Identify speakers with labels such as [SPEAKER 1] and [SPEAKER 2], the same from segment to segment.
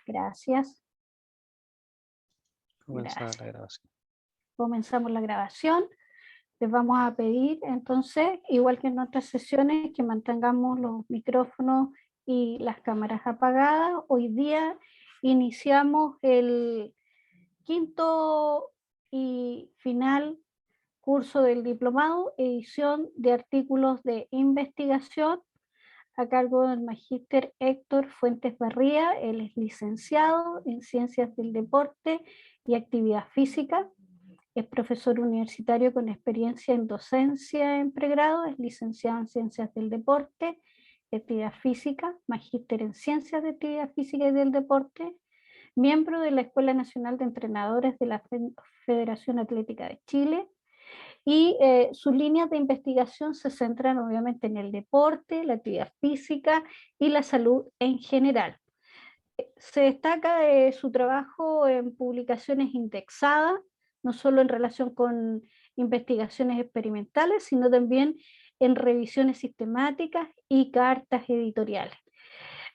[SPEAKER 1] Gracias.
[SPEAKER 2] Comenzar la grabación.
[SPEAKER 1] Comenzamos la grabación. Les vamos a pedir entonces, igual que en otras sesiones, que mantengamos los micrófonos y las cámaras apagadas. Hoy día iniciamos el quinto y final curso del diplomado, edición de artículos de investigación, a cargo del magíster Héctor Fuentes Barría. Él es licenciado en Ciencias del Deporte y Actividad Física. Es profesor universitario con experiencia en docencia en pregrado, es licenciado en Ciencias del Deporte y Actividad Física, magíster en Ciencias de Actividad Física y del Deporte, miembro de la Escuela Nacional de Entrenadores de la Federación Atlética de Chile, y sus líneas de investigación se centran obviamente en el deporte, la actividad física y la salud en general. Se destaca su trabajo en publicaciones indexadas, no solo en relación con investigaciones experimentales, sino también en revisiones sistemáticas y cartas editoriales.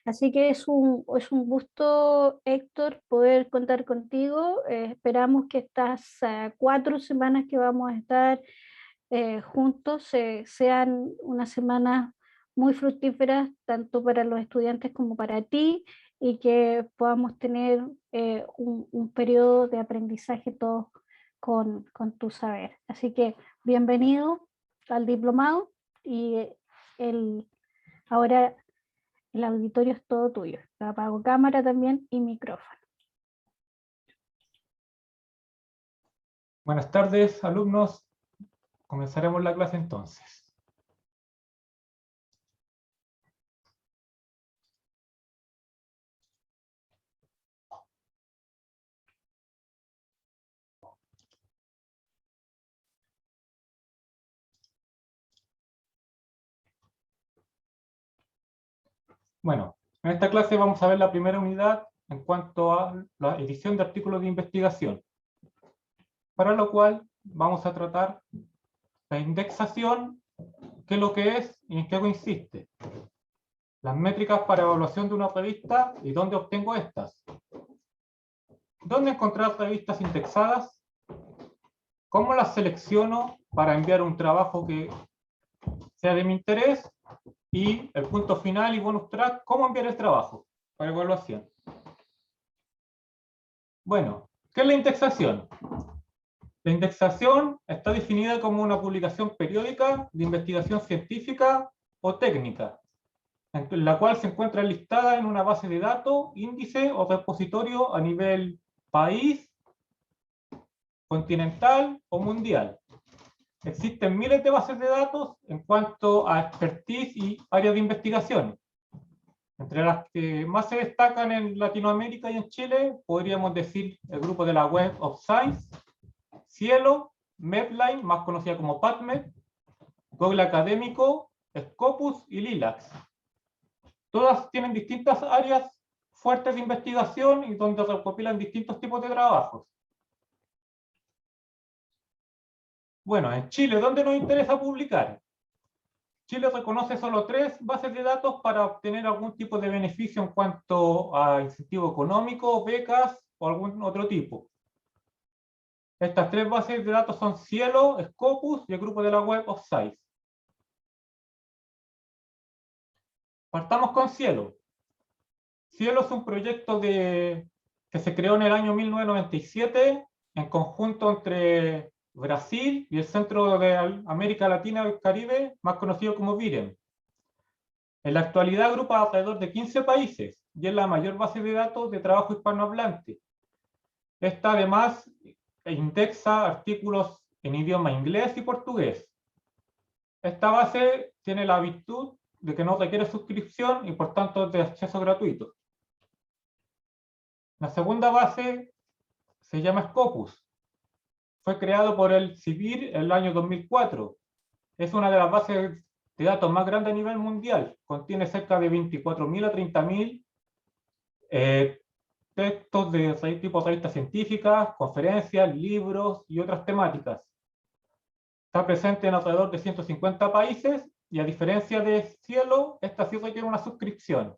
[SPEAKER 1] Así que es un gusto, Héctor, poder contar contigo. Esperamos que estas 4 semanas que vamos a estar juntos sean unas semanas muy fructíferas, tanto para los estudiantes como para ti, y que podamos tener un periodo de aprendizaje todos con tu saber. Así que bienvenido al diplomado, y ahora el auditorio es todo tuyo. Apago cámara también y micrófono.
[SPEAKER 3] Buenas tardes, alumnos. Comenzaremos la clase entonces. Bueno, en esta clase vamos a ver la primera unidad en cuanto a la edición de artículos de investigación, para lo cual vamos a tratar la indexación, qué es lo que es y en qué consiste, las métricas para evaluación de una revista y dónde obtengo estas, dónde encontrar revistas indexadas, cómo las selecciono para enviar un trabajo que sea de mi interés, y el punto final y bonus track, cómo enviar el trabajo para evaluación. Bueno, ¿qué es la indexación? La indexación está definida como una publicación periódica de investigación científica o técnica, en la cual se encuentra listada en una base de datos, índice o repositorio a nivel país, continental o mundial. Existen miles de bases de datos en cuanto a expertise y áreas de investigación. Entre las que más se destacan en Latinoamérica y en Chile, podríamos decir el grupo de la Web of Science, Cielo, Medline, más conocida como PubMed, Google Académico, Scopus y Lilacs. Todas tienen distintas áreas fuertes de investigación y donde recopilan distintos tipos de trabajos. Bueno, en Chile, ¿dónde nos interesa publicar? Chile reconoce solo 3 bases de datos para obtener algún tipo de beneficio en cuanto a incentivo económico, becas o algún otro tipo. Estas 3 bases de datos son Cielo, Scopus y el grupo de la Web of Science. Partamos con Cielo. Cielo es un proyecto que se creó en el año 1997 en conjunto entre Brasil y el Centro de América Latina y el Caribe, más conocido como BIREM. En la actualidad agrupa alrededor de 15 países y es la mayor base de datos de trabajo hispanohablante. Esta además indexa artículos en idioma inglés y portugués. Esta base tiene la virtud de que no requiere suscripción y por tanto es de acceso gratuito. La segunda base se llama Scopus. Fue creado por el CIVIR en el año 2004. Es una de las bases de datos más grandes a nivel mundial. Contiene cerca de 24.000 a 30.000 textos de tipo revistas científicas, conferencias, libros y otras temáticas. Está presente en alrededor de 150 países y a diferencia de Cielo, esta sí requiere una suscripción.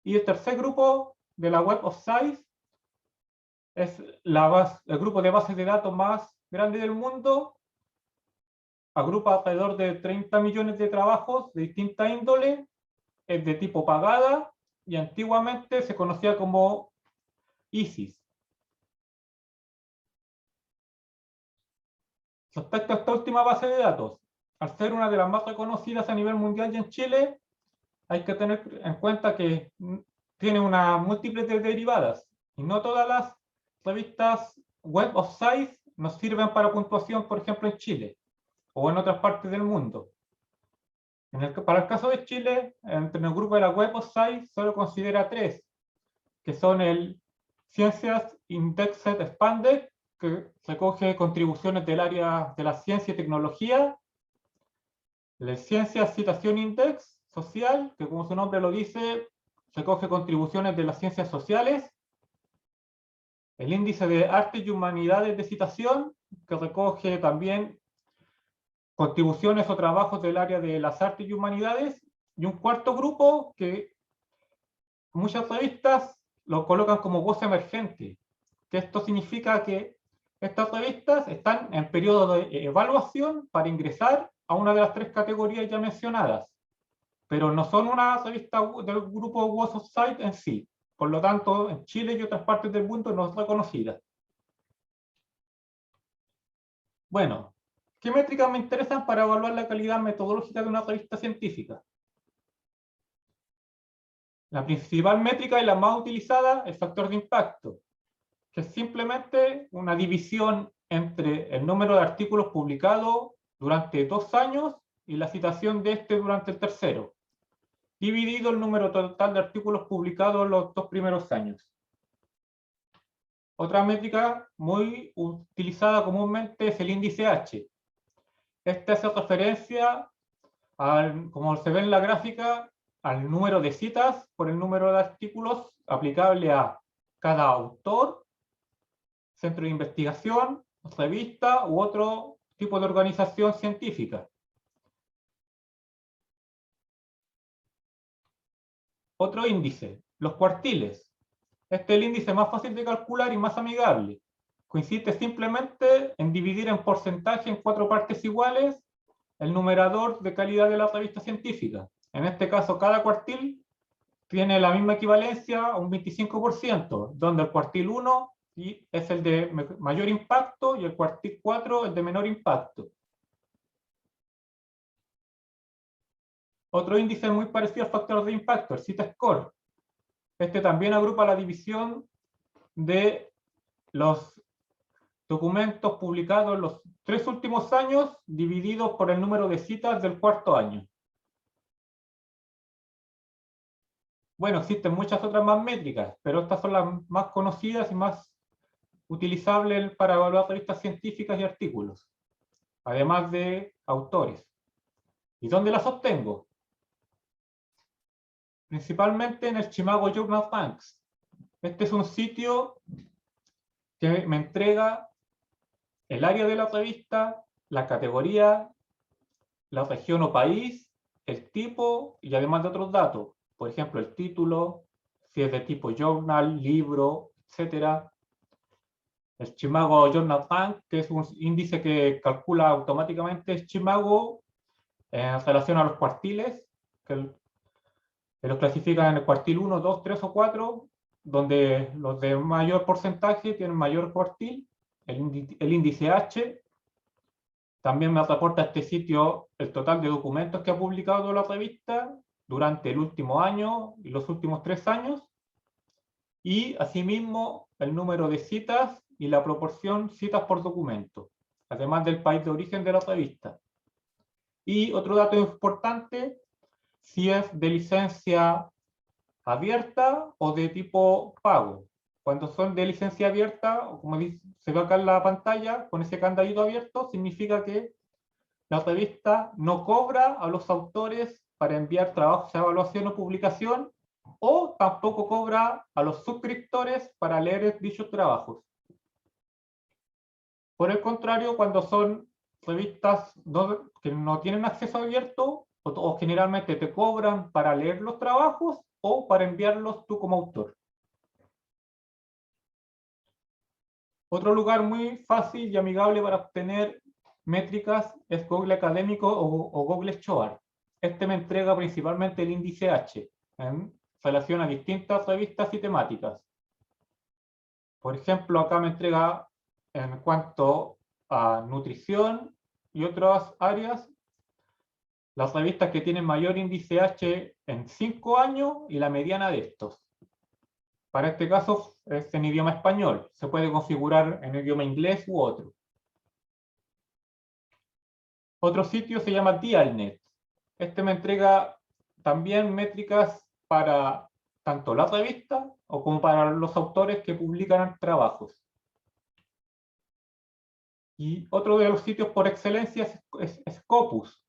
[SPEAKER 3] Y el tercer grupo de la Web of Science es el grupo de bases de datos más grande del mundo. Agrupa alrededor de 30 millones de trabajos de distinta índole, es de tipo pagada y antiguamente se conocía como ISIS. Respecto a esta última base de datos, al ser una de las más reconocidas a nivel mundial y en Chile, hay que tener en cuenta que tiene una múltiple de derivadas y no todas las revistas Web of Science nos sirven para puntuación, por ejemplo, en Chile o en otras partes del mundo. Para el caso de Chile, entre el grupo de la Web of Science solo considera 3, que son el Ciencias Indexed Expanded, que recoge contribuciones del área de la ciencia y tecnología, el Ciencias Citación Index Social, que como su nombre lo dice, recoge contribuciones de las ciencias sociales, el Índice de Arte y Humanidades de Citación, que recoge también contribuciones o trabajos del área de las artes y humanidades, y un cuarto grupo que muchas revistas lo colocan como voz emergente, que esto significa que estas revistas están en periodo de evaluación para ingresar a una de las 3 categorías ya mencionadas, pero no son una revista del grupo Voz of Science en sí. Por lo tanto, en Chile y otras partes del mundo no es reconocida. Bueno, ¿qué métricas me interesan para evaluar la calidad metodológica de una revista científica? La principal métrica y la más utilizada es el factor de impacto, que es simplemente una división entre el número de artículos publicados durante 2 años y la citación de este durante el tercero, dividido el número total de artículos publicados en los 2 primeros años. Otra métrica muy utilizada comúnmente es el índice H. Este hace referencia, como se ve en la gráfica, al número de citas por el número de artículos aplicable a cada autor, centro de investigación, revista u otro tipo de organización científica. Otro índice, los cuartiles. Este es el índice más fácil de calcular y más amigable. Consiste simplemente en dividir en porcentaje en 4 partes iguales el numerador de calidad de la revista científica. En este caso, cada cuartil tiene la misma equivalencia a un 25%, donde el cuartil 1 es el de mayor impacto y el cuartil 4 el de menor impacto. Otro índice muy parecido al factor de impacto, el CITA-Score. Este también agrupa la división de los documentos publicados en los 3 últimos años divididos por el número de citas del 4º año. Bueno, existen muchas otras más métricas, pero estas son las más conocidas y más utilizables para evaluar revistas científicas y artículos, además de autores. ¿Y dónde las obtengo? Principalmente en el Chicago Journal Ranks. Este es un sitio que me entrega el área de la revista, la categoría, la región o país, el tipo y además de otros datos. Por ejemplo, el título, si es de tipo journal, libro, etc. El Chicago Journal Rank, que es un índice que calcula automáticamente el Chicago en relación a los cuartiles, que los clasifican en el cuartil 1, 2, 3 o 4, donde los de mayor porcentaje tienen mayor cuartil, el índice H. También me reporta este sitio el total de documentos que ha publicado la revista durante el último año y los últimos 3 años. Y asimismo el número de citas y la proporción citas por documento, además del país de origen de la revista. Y otro dato importante, si es de licencia abierta o de tipo pago. Cuando son de licencia abierta, como se ve acá en la pantalla, con ese candadito abierto, significa que la revista no cobra a los autores para enviar trabajos de evaluación o publicación, o tampoco cobra a los suscriptores para leer dichos trabajos. Por el contrario, cuando son revistas que no tienen acceso abierto, o generalmente te cobran para leer los trabajos, o para enviarlos tú como autor. Otro lugar muy fácil y amigable para obtener métricas es Google Académico o Google Scholar. Este me entrega principalmente el índice H en relación a distintas revistas y temáticas. Por ejemplo, acá me entrega en cuanto a nutrición y otras áreas, las revistas que tienen mayor índice H en 5 años y la mediana de estos. Para este caso es en idioma español, se puede configurar en idioma inglés u otro. Otro sitio se llama Dialnet. Este me entrega también métricas para tanto la revista o como para los autores que publican trabajos. Y otro de los sitios por excelencia es Scopus,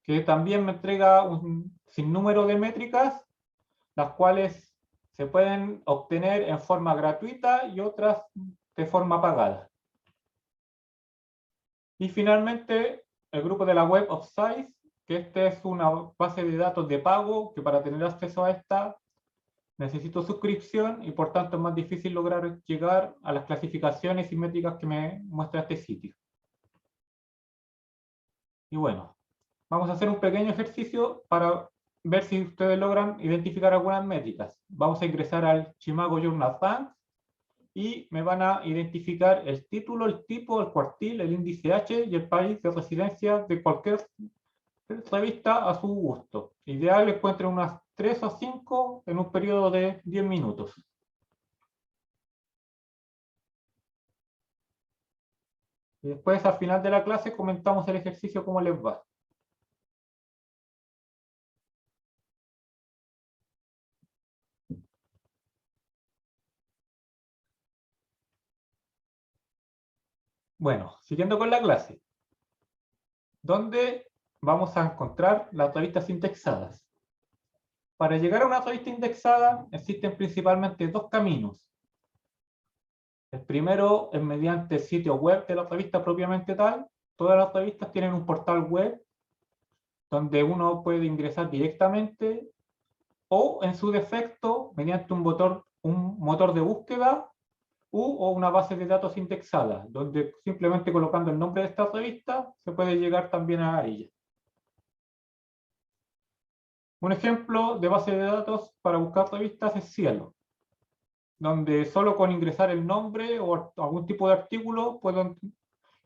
[SPEAKER 3] que también me entrega un sinnúmero de métricas, las cuales se pueden obtener en forma gratuita y otras de forma pagada. Y finalmente, el grupo de la Web of Science, que esta es una base de datos de pago, que para tener acceso a esta necesito suscripción y por tanto es más difícil lograr llegar a las clasificaciones y métricas que me muestra este sitio. Y bueno, vamos a hacer un pequeño ejercicio para ver si ustedes logran identificar algunas métricas. Vamos a ingresar al Chimago Journal Bank y me van a identificar el título, el tipo, el cuartil, el índice H y el país de residencia de cualquier revista a su gusto. Ideal encuentren unas 3 o 5 en un periodo de 10 minutos. Y después al final de la clase comentamos el ejercicio cómo les va. Bueno, siguiendo con la clase. ¿Dónde vamos a encontrar las revistas indexadas? Para llegar a una revista indexada existen principalmente dos caminos. El primero es mediante el sitio web de la revista propiamente tal. Todas las revistas tienen un portal web donde uno puede ingresar directamente o en su defecto mediante un motor de búsqueda o una base de datos indexada, donde simplemente colocando el nombre de esta revista se puede llegar también a ella. Un ejemplo de base de datos para buscar revistas es Cielo, donde solo con ingresar el nombre o algún tipo de artículo puedo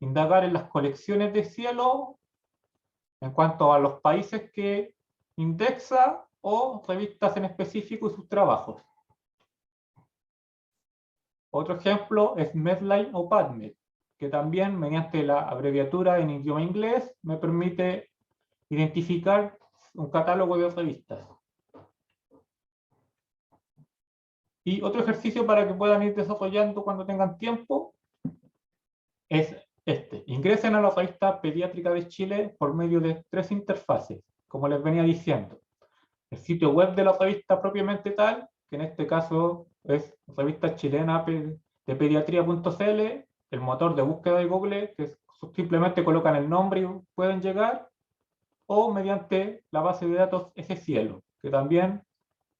[SPEAKER 3] indagar en las colecciones de Cielo en cuanto a los países que indexa o revistas en específico y sus trabajos. Otro ejemplo es Medline o PubMed, que también mediante la abreviatura en idioma inglés me permite identificar un catálogo de revistas. Y otro ejercicio para que puedan ir desarrollando cuando tengan tiempo es este. Ingresen a la revista Pediátrica de Chile por medio de 3 interfaces, como les venía diciendo. El sitio web de la revista propiamente tal, que en este caso es revista chilena de pediatría.cl, el motor de búsqueda de Google, que simplemente colocan el nombre y pueden llegar, o mediante la base de datos Cielo, que también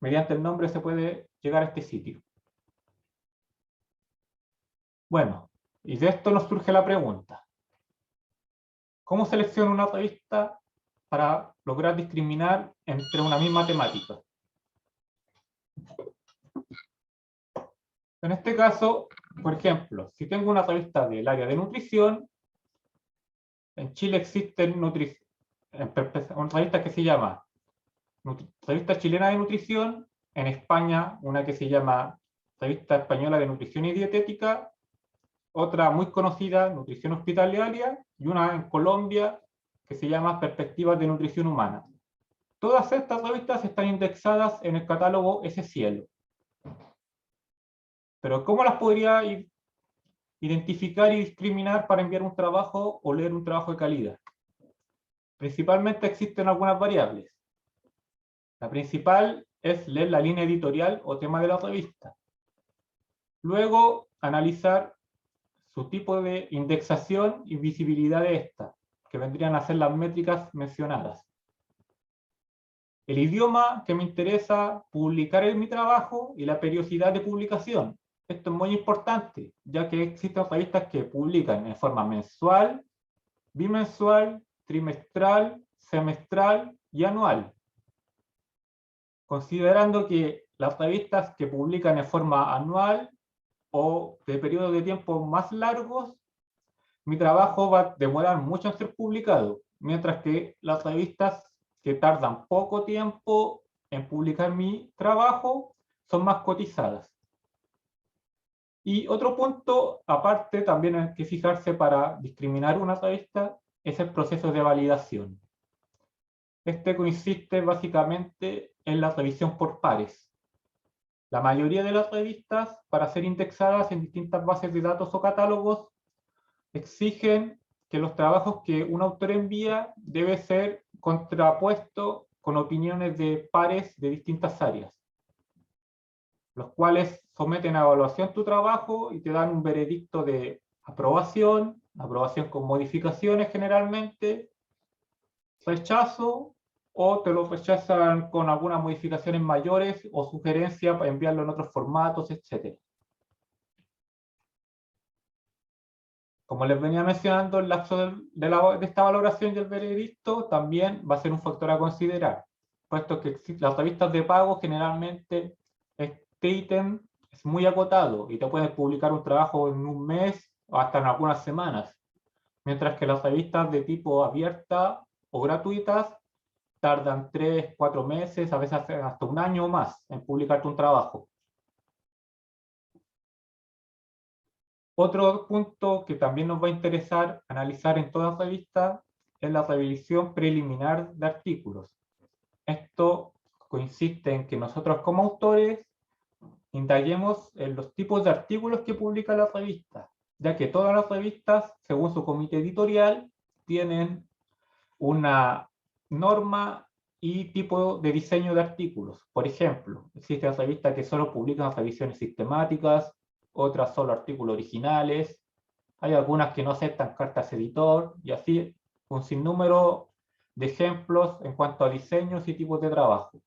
[SPEAKER 3] mediante el nombre se puede llegar a este sitio. Bueno, y de esto nos surge la pregunta. ¿Cómo selecciono una revista para lograr discriminar entre una misma temática? En este caso, por ejemplo, si tengo una revista del área de nutrición, en Chile existen una revista que se llama Revista Chilena de Nutrición, en España una que se llama Revista Española de Nutrición y Dietética, otra muy conocida, Nutrición Hospitalaria, y una en Colombia que se llama Perspectivas de Nutrición Humana. Todas estas revistas están indexadas en el catálogo Cielo. Pero ¿cómo las podría identificar y discriminar para enviar un trabajo o leer un trabajo de calidad? Principalmente existen algunas variables. La principal es leer la línea editorial o tema de la revista. Luego, analizar su tipo de indexación y visibilidad de esta, que vendrían a ser las métricas mencionadas. el idioma que me interesa publicar en mi trabajo y la periodicidad de publicación. Esto es muy importante, ya que existen revistas que publican en forma mensual, bimensual, trimestral, semestral y anual. Considerando que las revistas que publican en forma anual o de periodos de tiempo más largos, mi trabajo va a demorar mucho en ser publicado, mientras que las revistas que tardan poco tiempo en publicar mi trabajo son más cotizadas. Y otro punto, aparte, también hay que fijarse para discriminar una revista, es el proceso de validación. Este consiste básicamente en la revisión por pares. La mayoría de las revistas, para ser indexadas en distintas bases de datos o catálogos, exigen que los trabajos que un autor envía debe ser contrapuesto con opiniones de pares de distintas áreas, los cuales someten a evaluación tu trabajo y te dan un veredicto de aprobación, aprobación con modificaciones generalmente, rechazo, o te lo rechazan con algunas modificaciones mayores o sugerencias para enviarlo en otros formatos, etc. Como les venía mencionando, el lapso de esta valoración y el veredicto también va a ser un factor a considerar, puesto que las revistas de pago generalmente este ítem es muy acotado y te pueden publicar un trabajo en un mes o hasta en algunas semanas, mientras que las revistas de tipo abierta o gratuitas tardan 3, 4 meses, a veces hasta un año o más en publicarte un trabajo. Otro punto que también nos va a interesar analizar en todas las revistas es la revisión preliminar de artículos. Esto consiste en que nosotros como autores indaguemos en los tipos de artículos que publica la revista, ya que todas las revistas, según su comité editorial, tienen una norma y tipo de diseño de artículos. Por ejemplo, existen revistas que solo publican revisiones sistemáticas, otras solo artículos originales, hay algunas que no aceptan cartas editor, y así un sinnúmero de ejemplos en cuanto a diseños y tipos de trabajo.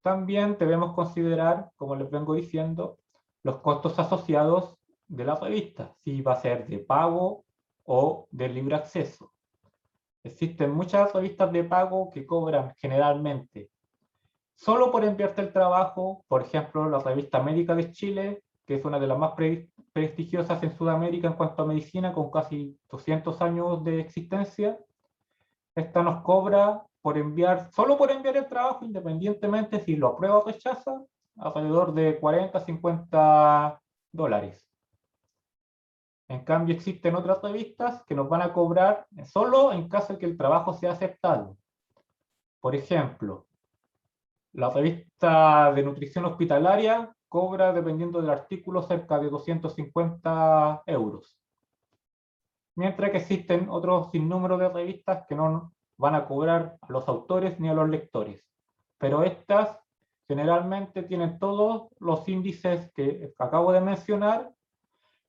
[SPEAKER 3] También debemos considerar, como les vengo diciendo, los costos asociados de la revista, si va a ser de pago o de libre acceso. Existen muchas revistas de pago que cobran generalmente solo por enviarte el trabajo. Por ejemplo, la revista Médica de Chile, que es una de las más prestigiosas en Sudamérica en cuanto a medicina, con casi 200 años de existencia. Esta nos cobra por enviar, solo por enviar el trabajo, independientemente si lo aprueba o rechaza, alrededor de 40, 50 dólares. En cambio, existen otras revistas que nos van a cobrar solo en caso de que el trabajo sea aceptado. Por ejemplo, la revista de nutrición hospitalaria cobra, dependiendo del artículo, cerca de 250 euros. Mientras que existen otros sinnúmero de revistas que no van a cobrar a los autores ni a los lectores. Pero estas generalmente tienen todos los índices que acabo de mencionar,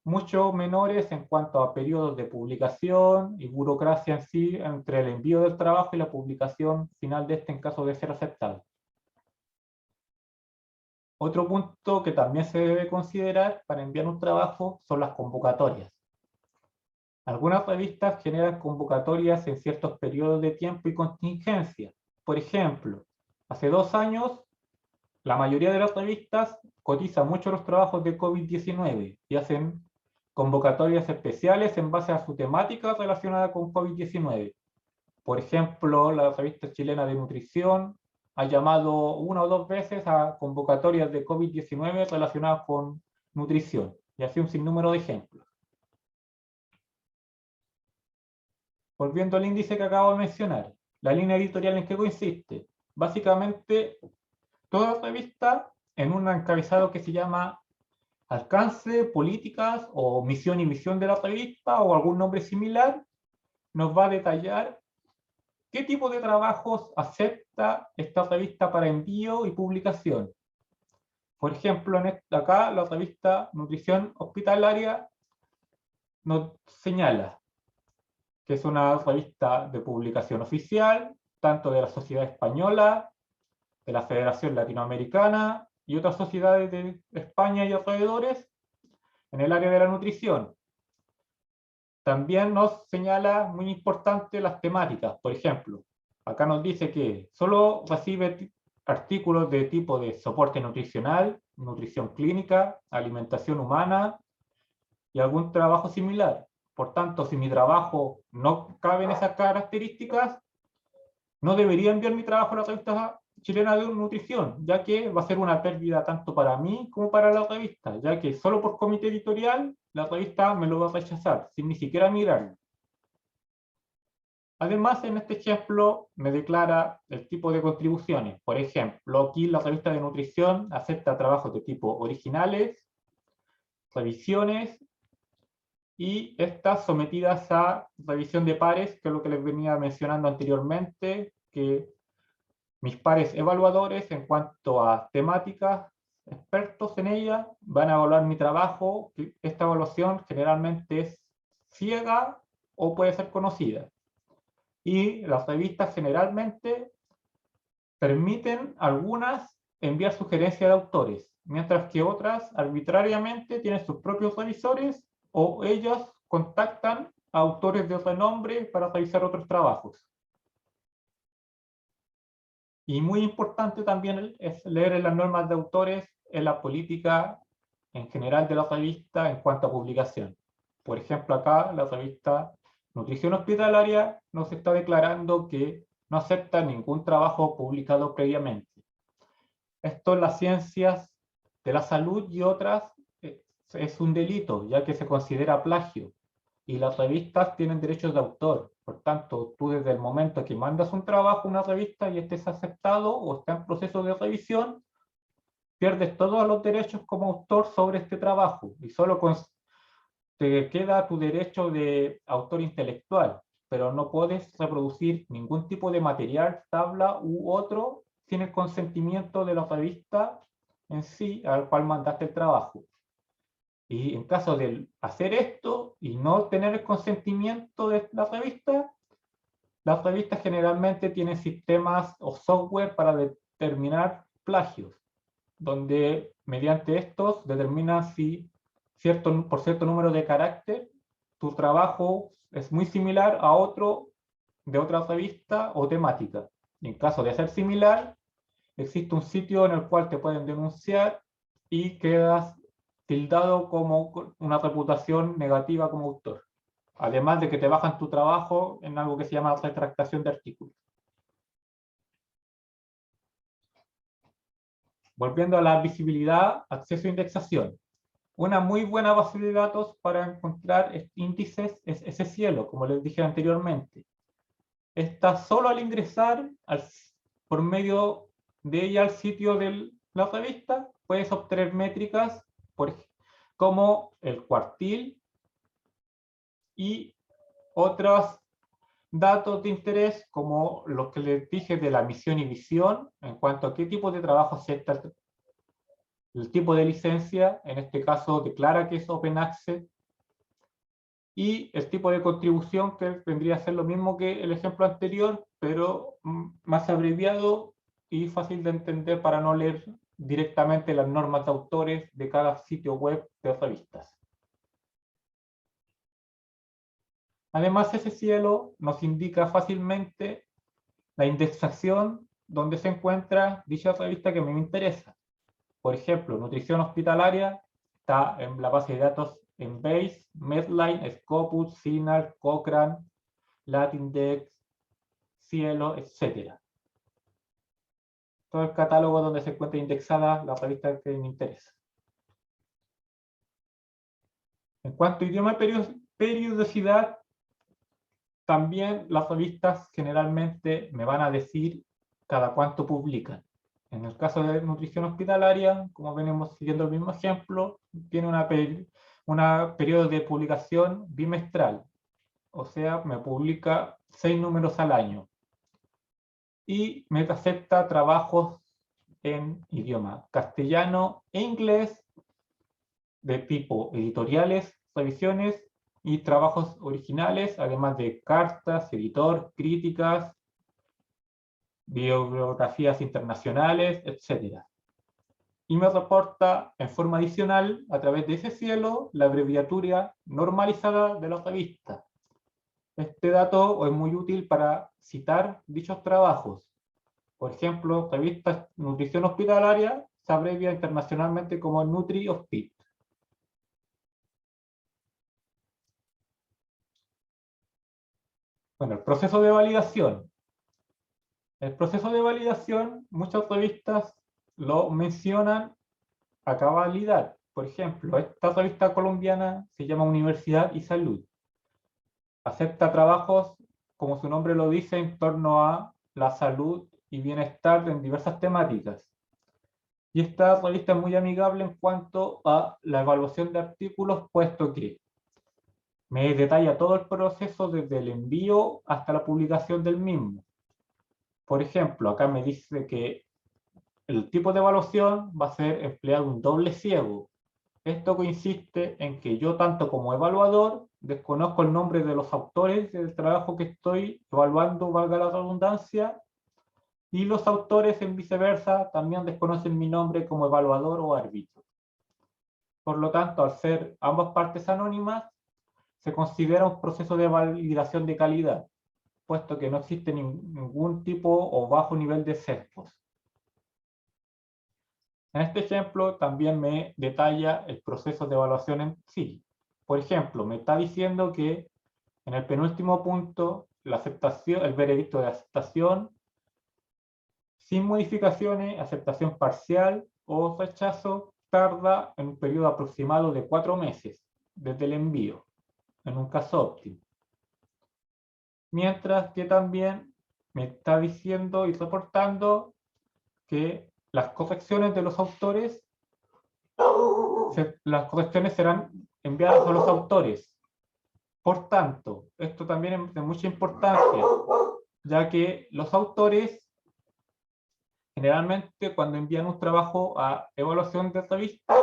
[SPEAKER 3] mucho menores en cuanto a periodos de publicación y burocracia en sí entre el envío del trabajo y la publicación final de este en caso de ser aceptado. Otro punto que también se debe considerar para enviar un trabajo son las convocatorias. Algunas revistas generan convocatorias en ciertos periodos de tiempo y contingencia. Por ejemplo, hace 2 años, la mayoría de las revistas cotizan mucho los trabajos de COVID-19 y hacen convocatorias especiales en base a su temática relacionada con COVID-19. Por ejemplo, la revista chilena de nutrición ha llamado 1 o 2 veces a convocatorias de COVID-19 relacionadas con nutrición, y así un sinnúmero de ejemplos. Volviendo al índice que acabo de mencionar, la línea editorial, ¿en qué consiste? Básicamente, toda revista en un encabezado que se llama alcance, políticas o misión y visión de la revista o algún nombre similar, nos va a detallar qué tipo de trabajos acepta esta revista para envío y publicación. Por ejemplo, acá la revista Nutrición Hospitalaria nos señala que es una revista de publicación oficial, tanto de la Sociedad Española, de la Federación Latinoamericana y otras sociedades de España y alrededores en el área de la nutrición. También nos señala, muy importante, las temáticas. Por ejemplo, acá nos dice que solo recibe artículos de tipo de soporte nutricional, nutrición clínica, alimentación humana y algún trabajo similar. Por tanto, si mi trabajo no cabe en esas características, no debería enviar mi trabajo a la revista chilena de nutrición, ya que va a ser una pérdida tanto para mí como para la revista, ya que solo por comité editorial la revista me lo va a rechazar, sin ni siquiera mirarlo. Además, en este ejemplo me declara el tipo de contribuciones. Por ejemplo, aquí la revista de nutrición acepta trabajos de tipo originales, revisiones, y estas sometidas a revisión de pares, que es lo que les venía mencionando anteriormente, que mis pares evaluadores, en cuanto a temáticas, expertos en ella, van a evaluar mi trabajo. Esta evaluación generalmente es ciega o puede ser conocida. Y las revistas generalmente permiten algunas enviar sugerencias de autores, mientras que otras arbitrariamente tienen sus propios revisores o ellas contactan a autores de renombre para revisar otros trabajos. Y muy importante también es leer las normas de autores en la política en general de la revista en cuanto a publicación. Por ejemplo, acá la revista Nutrición Hospitalaria nos está declarando que no acepta ningún trabajo publicado previamente. Esto en las ciencias de la salud y otras es un delito, ya que se considera plagio. Y las revistas tienen derechos de autor. Por tanto, tú desde el momento que mandas un trabajo a una revista y estés aceptado o está en proceso de revisión, pierdes todos los derechos como autor sobre este trabajo y solo te queda tu derecho de autor intelectual, pero no puedes reproducir ningún tipo de material, tabla u otro sin el consentimiento de la revista en sí al cual mandaste el trabajo. Y en caso de hacer esto y no tener el consentimiento de la revista, las revistas generalmente tienen sistemas o software para determinar plagios, donde mediante estos determinan si por cierto número de carácter tu trabajo es muy similar a otro de otra revista o temática. Y en caso de ser similar, existe un sitio en el cual te pueden denunciar y quedas tildado como una reputación negativa como autor. Además de que te bajan tu trabajo en algo que se llama retractación de artículos. Volviendo a la visibilidad, acceso e indexación. Una muy buena base de datos para encontrar índices es ese cielo, como les dije anteriormente. Esta solo al ingresar por medio de ella al sitio de la revista, puedes obtener métricas como el cuartil y otros datos de interés como los que les dije de la misión y visión en cuanto a qué tipo de trabajo acepta el tipo de licencia, en este caso declara que es Open Access, y el tipo de contribución que vendría a ser lo mismo que el ejemplo anterior, pero más abreviado y fácil de entender para no leer directamente las normas de autores de cada sitio web de revistas. Además, ese cielo nos indica fácilmente la indexación donde se encuentra dicha revista que a mí me interesa. Por ejemplo, nutrición hospitalaria está en la base de datos en Base, Medline, Scopus, CINAHL, Cochrane, Latindex, Cielo, etc. Todo el catálogo donde se encuentra indexada la revista que me interesa. En cuanto a idioma y periodicidad, también las revistas generalmente me van a decir cada cuánto publican. En el caso de nutrición hospitalaria, como venimos siguiendo el mismo ejemplo, tiene un periodo de publicación bimestral. O sea, me publica 6 números al año. Y me acepta trabajos en idioma castellano e inglés, de tipo editoriales, revisiones y trabajos originales, además de cartas, editor, críticas bibliografías internacionales, etc. Y me reporta en forma adicional, a través de ese cielo, la abreviatura normalizada de la revista. Este dato es muy útil para citar dichos trabajos. Por ejemplo, revista Nutrición Hospitalaria se abrevia internacionalmente como NutriHospit. Bueno, el proceso de validación. El proceso de validación, muchas revistas lo mencionan a cabalidad. Por ejemplo, esta revista colombiana se llama Universidad y Salud. Acepta trabajos, como su nombre lo dice, en torno a la salud y bienestar en diversas temáticas. Y esta revista es muy amigable en cuanto a la evaluación de artículos, puesto que me detalla todo el proceso desde el envío hasta la publicación del mismo. Por ejemplo, acá me dice que el tipo de evaluación va a ser emplear un doble ciego. Esto consiste en que yo, tanto como evaluador, desconozco el nombre de los autores del trabajo que estoy evaluando, valga la redundancia, y los autores, en viceversa, también desconocen mi nombre como evaluador o árbitro. Por lo tanto, al ser ambas partes anónimas, se considera un proceso de validación de calidad, puesto que no existe ningún tipo o bajo nivel de sesgos. En este ejemplo también me detalla el proceso de evaluación en sí. Por ejemplo, me está diciendo que en el penúltimo punto, la aceptación, el veredicto de aceptación sin modificaciones, aceptación parcial o rechazo, tarda en un periodo aproximado de 4 meses desde el envío, en un caso óptimo. Mientras que también me está diciendo y reportando que las correcciones de los autores, las correcciones serán enviadas a los autores. Por tanto, esto también es de mucha importancia, ya que los autores generalmente cuando envían un trabajo a evaluación de revista,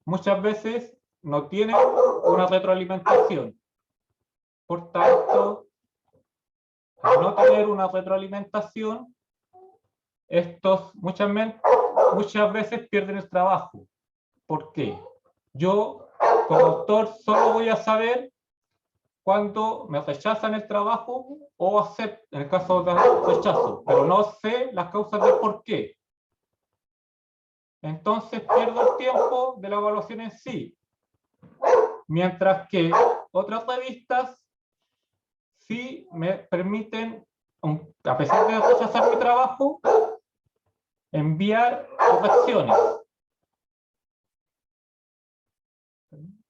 [SPEAKER 3] muchas veces no tienen una retroalimentación. Por tanto, al no tener una retroalimentación, estos muchas veces pierden el trabajo. ¿Por qué? Yo, como autor, solo voy a saber cuando me rechazan el trabajo o aceptan, en el caso de rechazo, pero no sé las causas del por qué. Entonces pierdo el tiempo de la evaluación en sí. Mientras que otras revistas sí me permiten, a pesar de rechazar mi trabajo, enviar correcciones.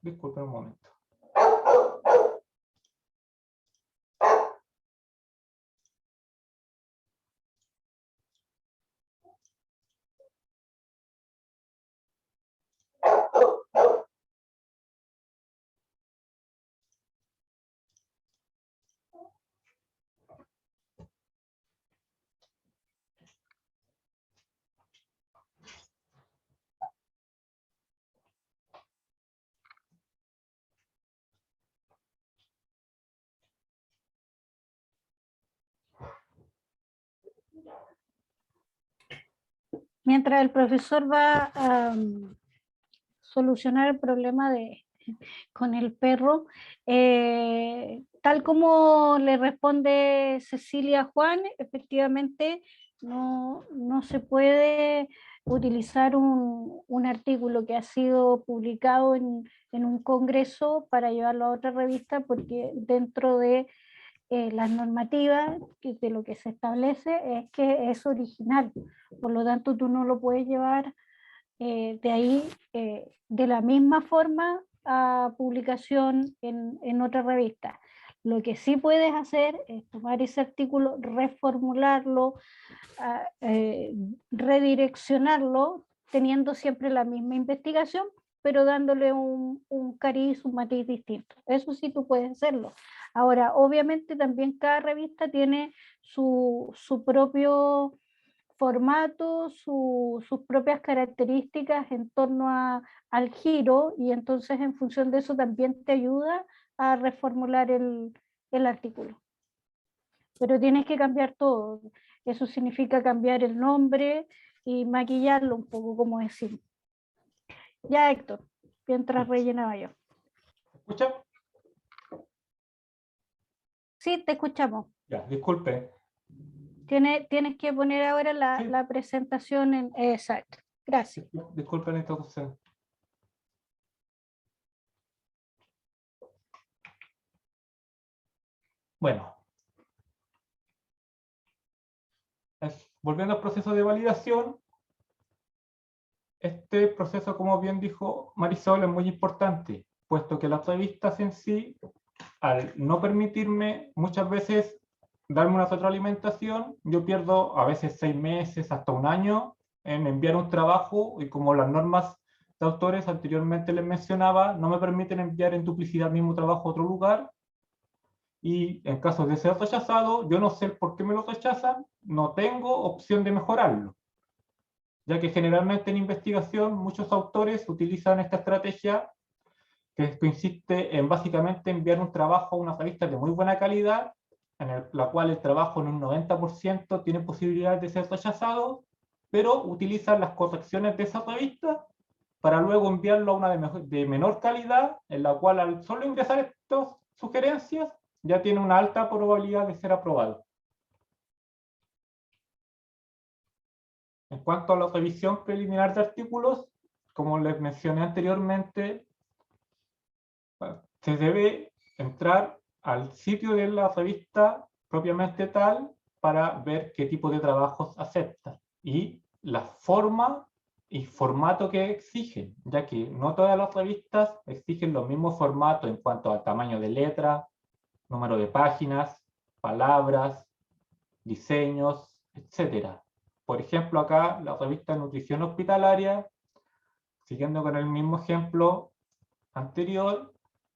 [SPEAKER 3] Disculpen un momento.
[SPEAKER 1] Mientras el profesor va a solucionar el problema con el perro, tal como le responde Cecilia a Juan, efectivamente no se puede utilizar un artículo que ha sido publicado en un congreso para llevarlo a otra revista, porque dentro de las normativas de lo que se establece es que es original, por lo tanto tú no lo puedes llevar de ahí de la misma forma a publicación en otra revista. Lo que sí puedes hacer es tomar ese artículo, reformularlo, redireccionarlo, teniendo siempre la misma investigación, pero dándole un cariz, un matiz distinto. Eso sí tú puedes hacerlo. Ahora, obviamente también cada revista tiene su propio formato, sus propias características en torno al giro, y entonces en función de eso también te ayuda a reformular el artículo. Pero tienes que cambiar todo. Eso significa cambiar el nombre y maquillarlo un poco, como decimos. Ya, Héctor, mientras rellenaba yo.
[SPEAKER 3] ¿Escucha?
[SPEAKER 1] Sí, te escuchamos.
[SPEAKER 3] Ya, disculpe.
[SPEAKER 1] Tienes que poner ahora
[SPEAKER 3] Sí.
[SPEAKER 1] la presentación en... Exacto. Gracias.
[SPEAKER 3] Disculpe la interrupción. Bueno. Volviendo al proceso de validación, este proceso, como bien dijo Marisol, es muy importante, puesto que las revistas en sí, al no permitirme muchas veces darme una retroalimentación, yo pierdo a veces 6 meses, hasta un año, en enviar un trabajo, y como las normas de autores anteriormente les mencionaba, no me permiten enviar en duplicidad el mismo trabajo a otro lugar, y en caso de ser rechazado, yo no sé por qué me lo rechazan, no tengo opción de mejorarlo, ya que generalmente en investigación muchos autores utilizan esta estrategia que consiste en básicamente enviar un trabajo a una revista de muy buena calidad, la cual el trabajo en un 90% tiene posibilidades de ser rechazado, pero utilizan las correcciones de esa revista para luego enviarlo a una de menor calidad, en la cual al solo ingresar estas sugerencias ya tiene una alta probabilidad de ser aprobado. En cuanto a la revisión preliminar de artículos, como les mencioné anteriormente, se debe entrar al sitio de la revista propiamente tal para ver qué tipo de trabajos acepta y la forma y formato que exigen, ya que no todas las revistas exigen los mismos formatos en cuanto al tamaño de letra, número de páginas, palabras, diseños, etc. Por ejemplo, acá la revista Nutrición Hospitalaria, siguiendo con el mismo ejemplo anterior,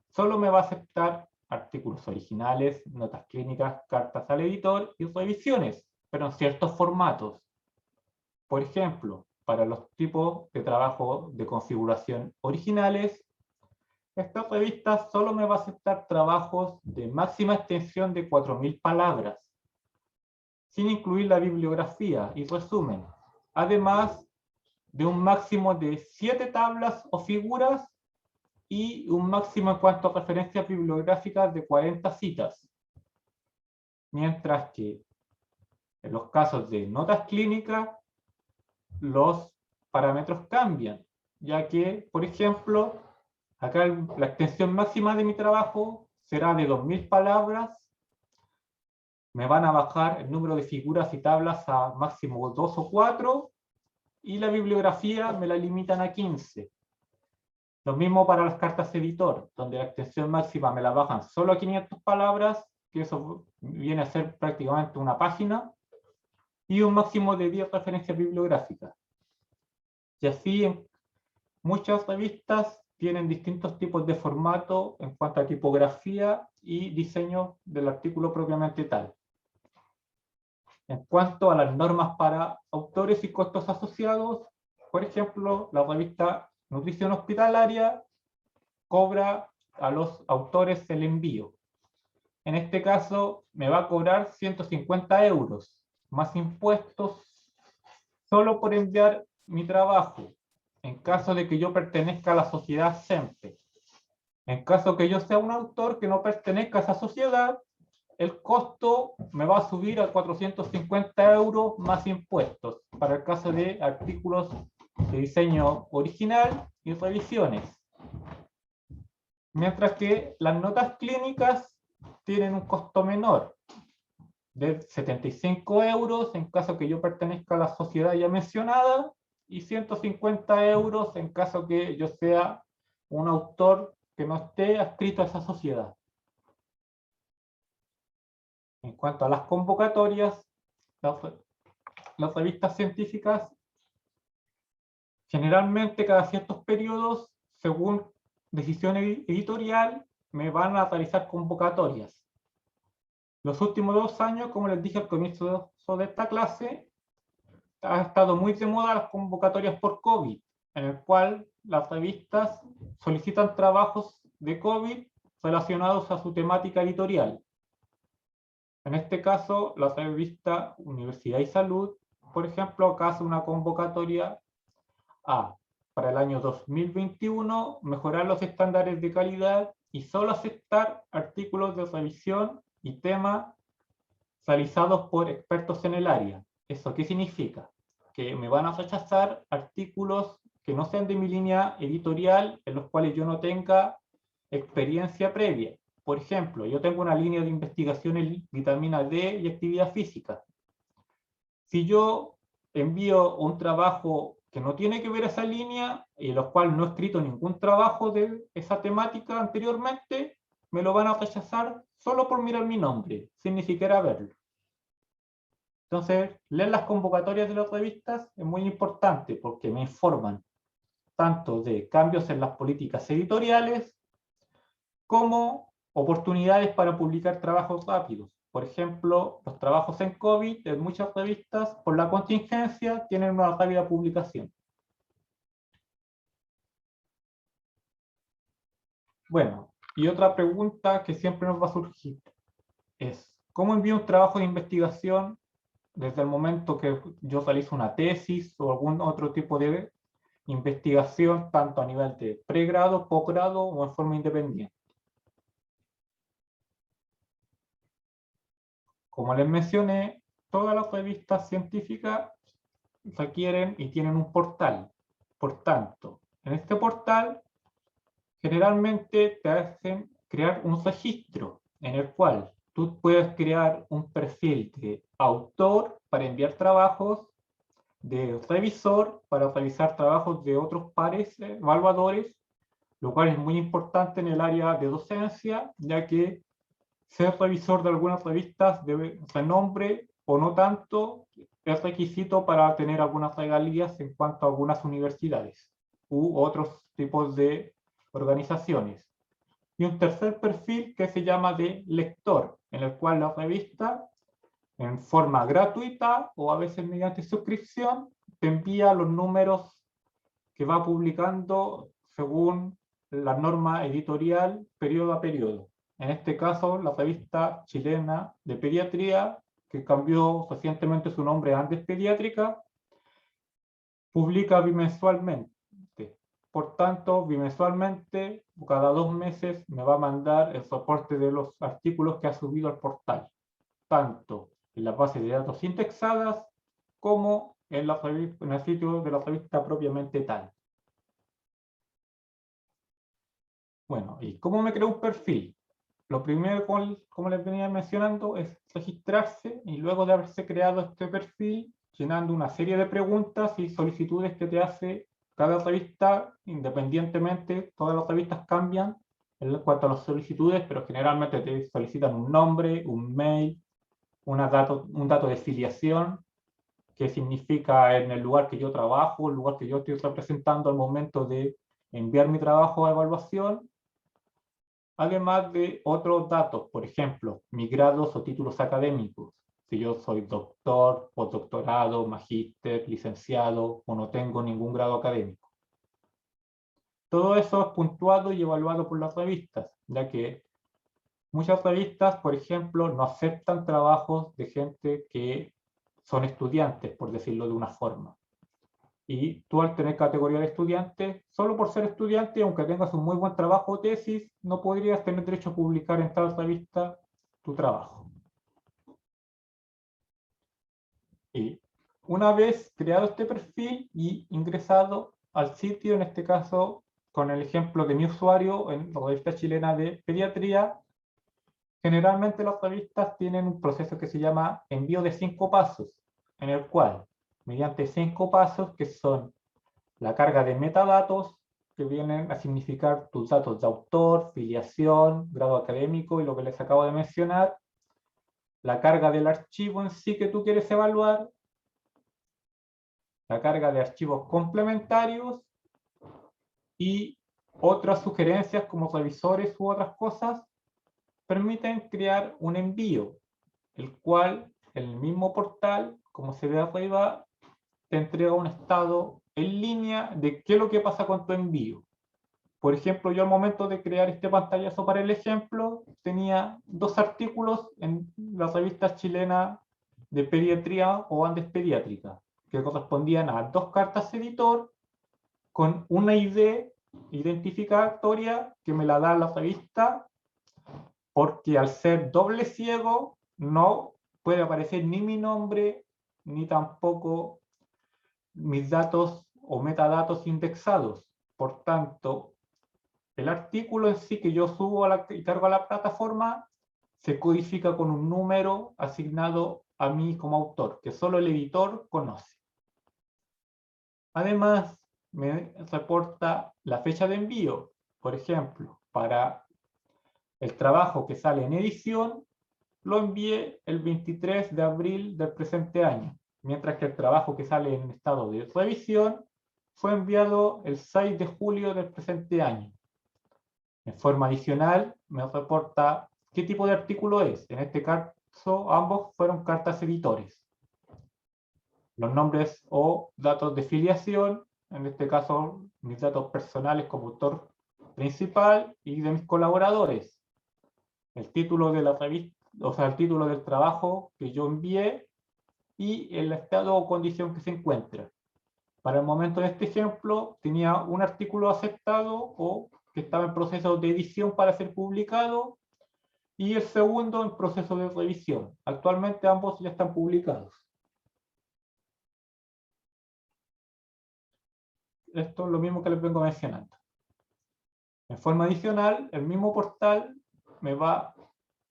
[SPEAKER 3] solo me va a aceptar artículos originales, notas clínicas, cartas al editor y revisiones, pero en ciertos formatos. Por ejemplo, para los tipos de trabajo de configuración originales, esta revista solo me va a aceptar trabajos de máxima extensión de 4.000 palabras, sin incluir la bibliografía y resumen, además de un máximo de 7 tablas o figuras y un máximo en cuanto a referencias bibliográficas de 40 citas. Mientras que en los casos de notas clínicas, los parámetros cambian, ya que, por ejemplo, acá la extensión máxima de mi trabajo será de 2.000 palabras, me van a bajar el número de figuras y tablas a máximo 2 o 4, y la bibliografía me la limitan a 15. Lo mismo para las cartas editor, donde la extensión máxima me la bajan solo a 500 palabras, que eso viene a ser prácticamente una página, y un máximo de 10 referencias bibliográficas. Y así muchas revistas tienen distintos tipos de formato en cuanto a tipografía y diseño del artículo propiamente tal. En cuanto a las normas para autores y costos asociados, por ejemplo, la revista Nutrición Hospitalaria cobra a los autores el envío. En este caso, me va a cobrar 150 euros, más impuestos, solo por enviar mi trabajo, en caso de que yo pertenezca a la sociedad SEMPE. En caso que yo sea un autor que no pertenezca a esa sociedad, el costo me va a subir a 450 euros más impuestos, para el caso de artículos de diseño original y revisiones. Mientras que las notas clínicas tienen un costo menor, de 75 euros en caso que yo pertenezca a la sociedad ya mencionada, y 150 euros en caso que yo sea un autor que no esté adscrito a esa sociedad. En cuanto a las convocatorias, las revistas científicas generalmente cada ciertos periodos, según decisión editorial, me van a realizar convocatorias. Los últimos 2 años, como les dije al comienzo de esta clase, ha estado muy de moda las convocatorias por COVID, en el cual las revistas solicitan trabajos de COVID relacionados a su temática editorial. En este caso, la revista Universidad y Salud, por ejemplo, acá hace una convocatoria a, para el año 2021, mejorar los estándares de calidad y solo aceptar artículos de revisión y temas realizados por expertos en el área. ¿Eso qué significa? Que me van a rechazar artículos que no sean de mi línea editorial, en los cuales yo no tenga experiencia previa. Por ejemplo, yo tengo una línea de investigación en vitamina D y actividad física. Si yo envío un trabajo que no tiene que ver esa línea, y en los cuales no he escrito ningún trabajo de esa temática anteriormente, me lo van a rechazar solo por mirar mi nombre, sin ni siquiera verlo. Entonces, leer las convocatorias de las revistas es muy importante porque me informan tanto de cambios en las políticas editoriales como oportunidades para publicar trabajos rápidos. Por ejemplo, los trabajos en COVID en muchas revistas, por la contingencia, tienen una rápida publicación. Bueno, y otra pregunta que siempre nos va a surgir es, ¿cómo envío un trabajo de investigación desde el momento que yo realizo una tesis o algún otro tipo de investigación, tanto a nivel de pregrado, posgrado o en forma independiente? Como les mencioné, todas las revistas científicas requieren y tienen un portal. Por tanto, en este portal generalmente te hacen crear un registro en el cual tú puedes crear un perfil de autor para enviar trabajos, de revisor para revisar trabajos de otros pares evaluadores, lo cual es muy importante en el área de docencia, ya que ser revisor de algunas revistas de renombre o no tanto es requisito para tener algunas regalías en cuanto a algunas universidades u otros tipos de organizaciones. Y un tercer perfil que se llama de lector, en el cual la revista, en forma gratuita o a veces mediante suscripción, te envía los números que va publicando según la norma editorial periodo a periodo. En este caso, la revista chilena de pediatría, que cambió recientemente su nombre a Andes Pediátrica, publica bimensualmente. Por tanto, bimensualmente, cada 2 meses, me va a mandar el soporte de los artículos que ha subido al portal, tanto en las bases de datos indexadas como en el sitio de la revista propiamente tal. Bueno, ¿y cómo me creo un perfil? Lo primero, como les venía mencionando, es registrarse y luego de haberse creado este perfil, llenando una serie de preguntas y solicitudes que te hace cada revista, independientemente, todas las revistas cambian en cuanto a las solicitudes, pero generalmente te solicitan un nombre, un mail, un dato de filiación, que significa en el lugar que yo trabajo, el lugar que yo estoy representando al momento de enviar mi trabajo a evaluación, además de otros datos, por ejemplo, mis grados o títulos académicos. Si yo soy doctor, postdoctorado, magíster, licenciado o no tengo ningún grado académico. Todo eso es puntuado y evaluado por las revistas, ya que muchas revistas, por ejemplo, no aceptan trabajos de gente que son estudiantes, por decirlo de una forma. Y tú al tener categoría de estudiante, solo por ser estudiante, aunque tengas un muy buen trabajo o tesis, no podrías tener derecho a publicar en tal revista tu trabajo. Y una vez creado este perfil y ingresado al sitio, en este caso con el ejemplo de mi usuario en la revista chilena de pediatría, generalmente las revistas tienen un proceso que se llama envío de 5 pasos, en el cual, mediante 5 pasos que son la carga de metadatos, que vienen a significar tus datos de autor, filiación, grado académico y lo que les acabo de mencionar, la carga del archivo en sí que tú quieres evaluar, la carga de archivos complementarios y otras sugerencias como revisores u otras cosas, permiten crear un envío, el cual en el mismo portal, como se ve arriba, te entrega un estado en línea de qué es lo que pasa con tu envío. por ejemplo, yo al momento de crear este pantallazo para el ejemplo, tenía 2 artículos en la revista chilena de pediatría o Andes Pediátrica, que correspondían a 2 cartas editor con una ID identificatoria que me la da la revista, porque al ser doble ciego no puede aparecer ni mi nombre ni tampoco mis datos o metadatos indexados. Por tanto, el artículo en sí que yo subo y cargo a la plataforma se codifica con un número asignado a mí como autor, que solo el editor conoce. Además, me reporta la fecha de envío. Por ejemplo, para el trabajo que sale en edición, lo envié el 23 de abril del presente año, mientras que el trabajo que sale en estado de revisión fue enviado el 6 de julio del presente año. En forma adicional, me reporta qué tipo de artículo es. En este caso, ambos fueron cartas editores. Los nombres o datos de filiación, en este caso, mis datos personales como autor principal y de mis colaboradores. El título de la revista, o sea, el título del trabajo que yo envié y el estado o condición que se encuentra. Para el momento de este ejemplo, tenía un artículo aceptado o que estaba en proceso de edición para ser publicado y el segundo en proceso de revisión. Actualmente ambos ya están publicados. Esto es lo mismo que les vengo mencionando. En forma adicional, el mismo portal me va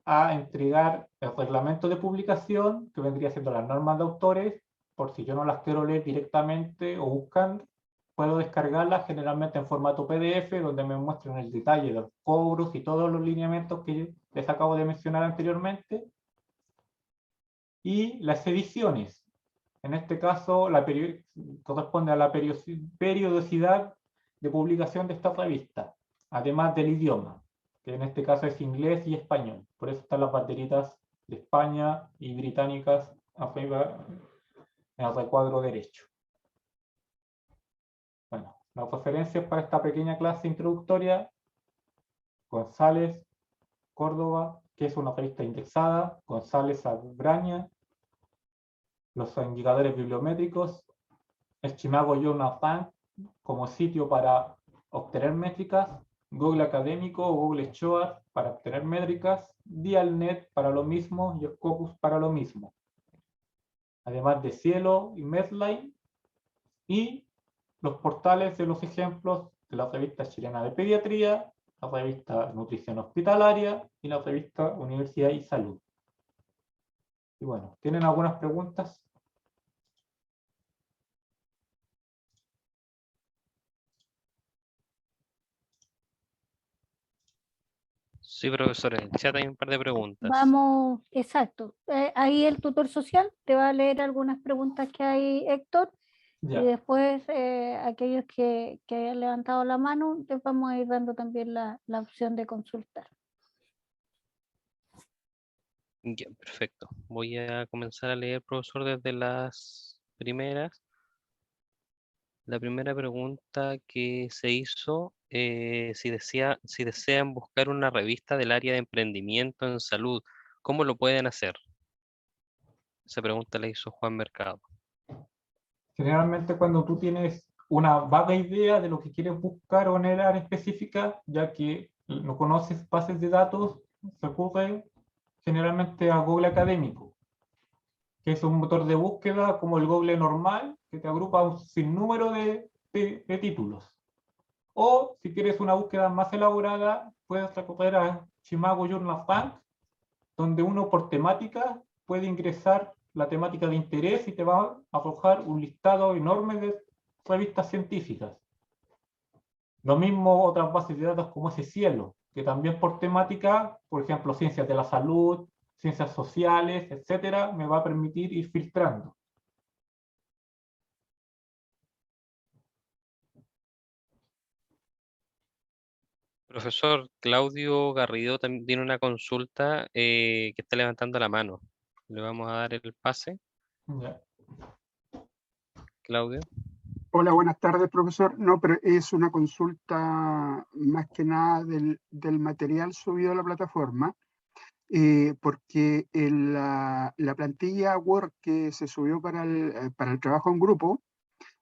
[SPEAKER 3] a entregar el reglamento de publicación, que vendría siendo las normas de autores, por si yo no las quiero leer directamente o buscando, puedo descargarlas generalmente en formato PDF, donde me muestran el detalle de los cobros y todos los lineamientos que les acabo de mencionar anteriormente. Y las ediciones. En este caso, corresponde a la periodicidad de publicación de esta revista, además del idioma, que en este caso es inglés y español. Por eso están las banderitas de España y británicas arriba en el recuadro derecho. Bueno, las referencias para esta pequeña clase introductoria: González, Córdoba, que es una revista indexada; González Abraña. Los indicadores bibliométricos: el Chimago Journal Bank como sitio para obtener métricas; Google Académico o Google Scholar para obtener métricas; Dialnet para lo mismo y Scopus para lo mismo. Además de Cielo y Medline, y los portales de los ejemplos de la revista chilena de pediatría, la revista Nutrición Hospitalaria y la revista Universidad y Salud. Y bueno, ¿tienen algunas preguntas?
[SPEAKER 2] Sí, profesor, en el chat hay un par de preguntas.
[SPEAKER 1] Vamos, exacto. Ahí el tutor social te va a leer algunas preguntas que hay, Héctor,
[SPEAKER 3] Ya.
[SPEAKER 1] y después aquellos que hayan levantado la mano, les vamos a ir dando también la opción de consultar.
[SPEAKER 2] Ya, perfecto. Voy a comenzar a leer, profesor, desde las primeras. La primera pregunta que se hizo, si desean buscar una revista del área de emprendimiento en salud, ¿cómo lo pueden hacer? Esa pregunta la hizo Juan Mercado.
[SPEAKER 3] Generalmente cuando tú tienes una vaga idea de lo que quieres buscar o en el área específica, ya que no conoces bases de datos, recurre generalmente a Google Académico, que es un motor de búsqueda como el Google normal, que te agrupa un sinnúmero de títulos. O si quieres una búsqueda más elaborada, puedes recurrir a Chimago Journal Bank, donde uno por temática puede ingresar la temática de interés y te va a arrojar un listado enorme de revistas científicas. Lo mismo otras bases de datos como ese Cielo, que también por temática, por ejemplo, ciencias de la salud, ciencias sociales, etcétera, me va a permitir ir filtrando.
[SPEAKER 2] Profesor Claudio Garrido también tiene una consulta que está levantando la mano. Le vamos a dar el pase.
[SPEAKER 3] Ya.
[SPEAKER 2] Claudio.
[SPEAKER 4] Hola, buenas tardes, profesor. No, pero es una consulta más que nada del material subido a la plataforma, porque la plantilla Word que se subió para el trabajo en grupo,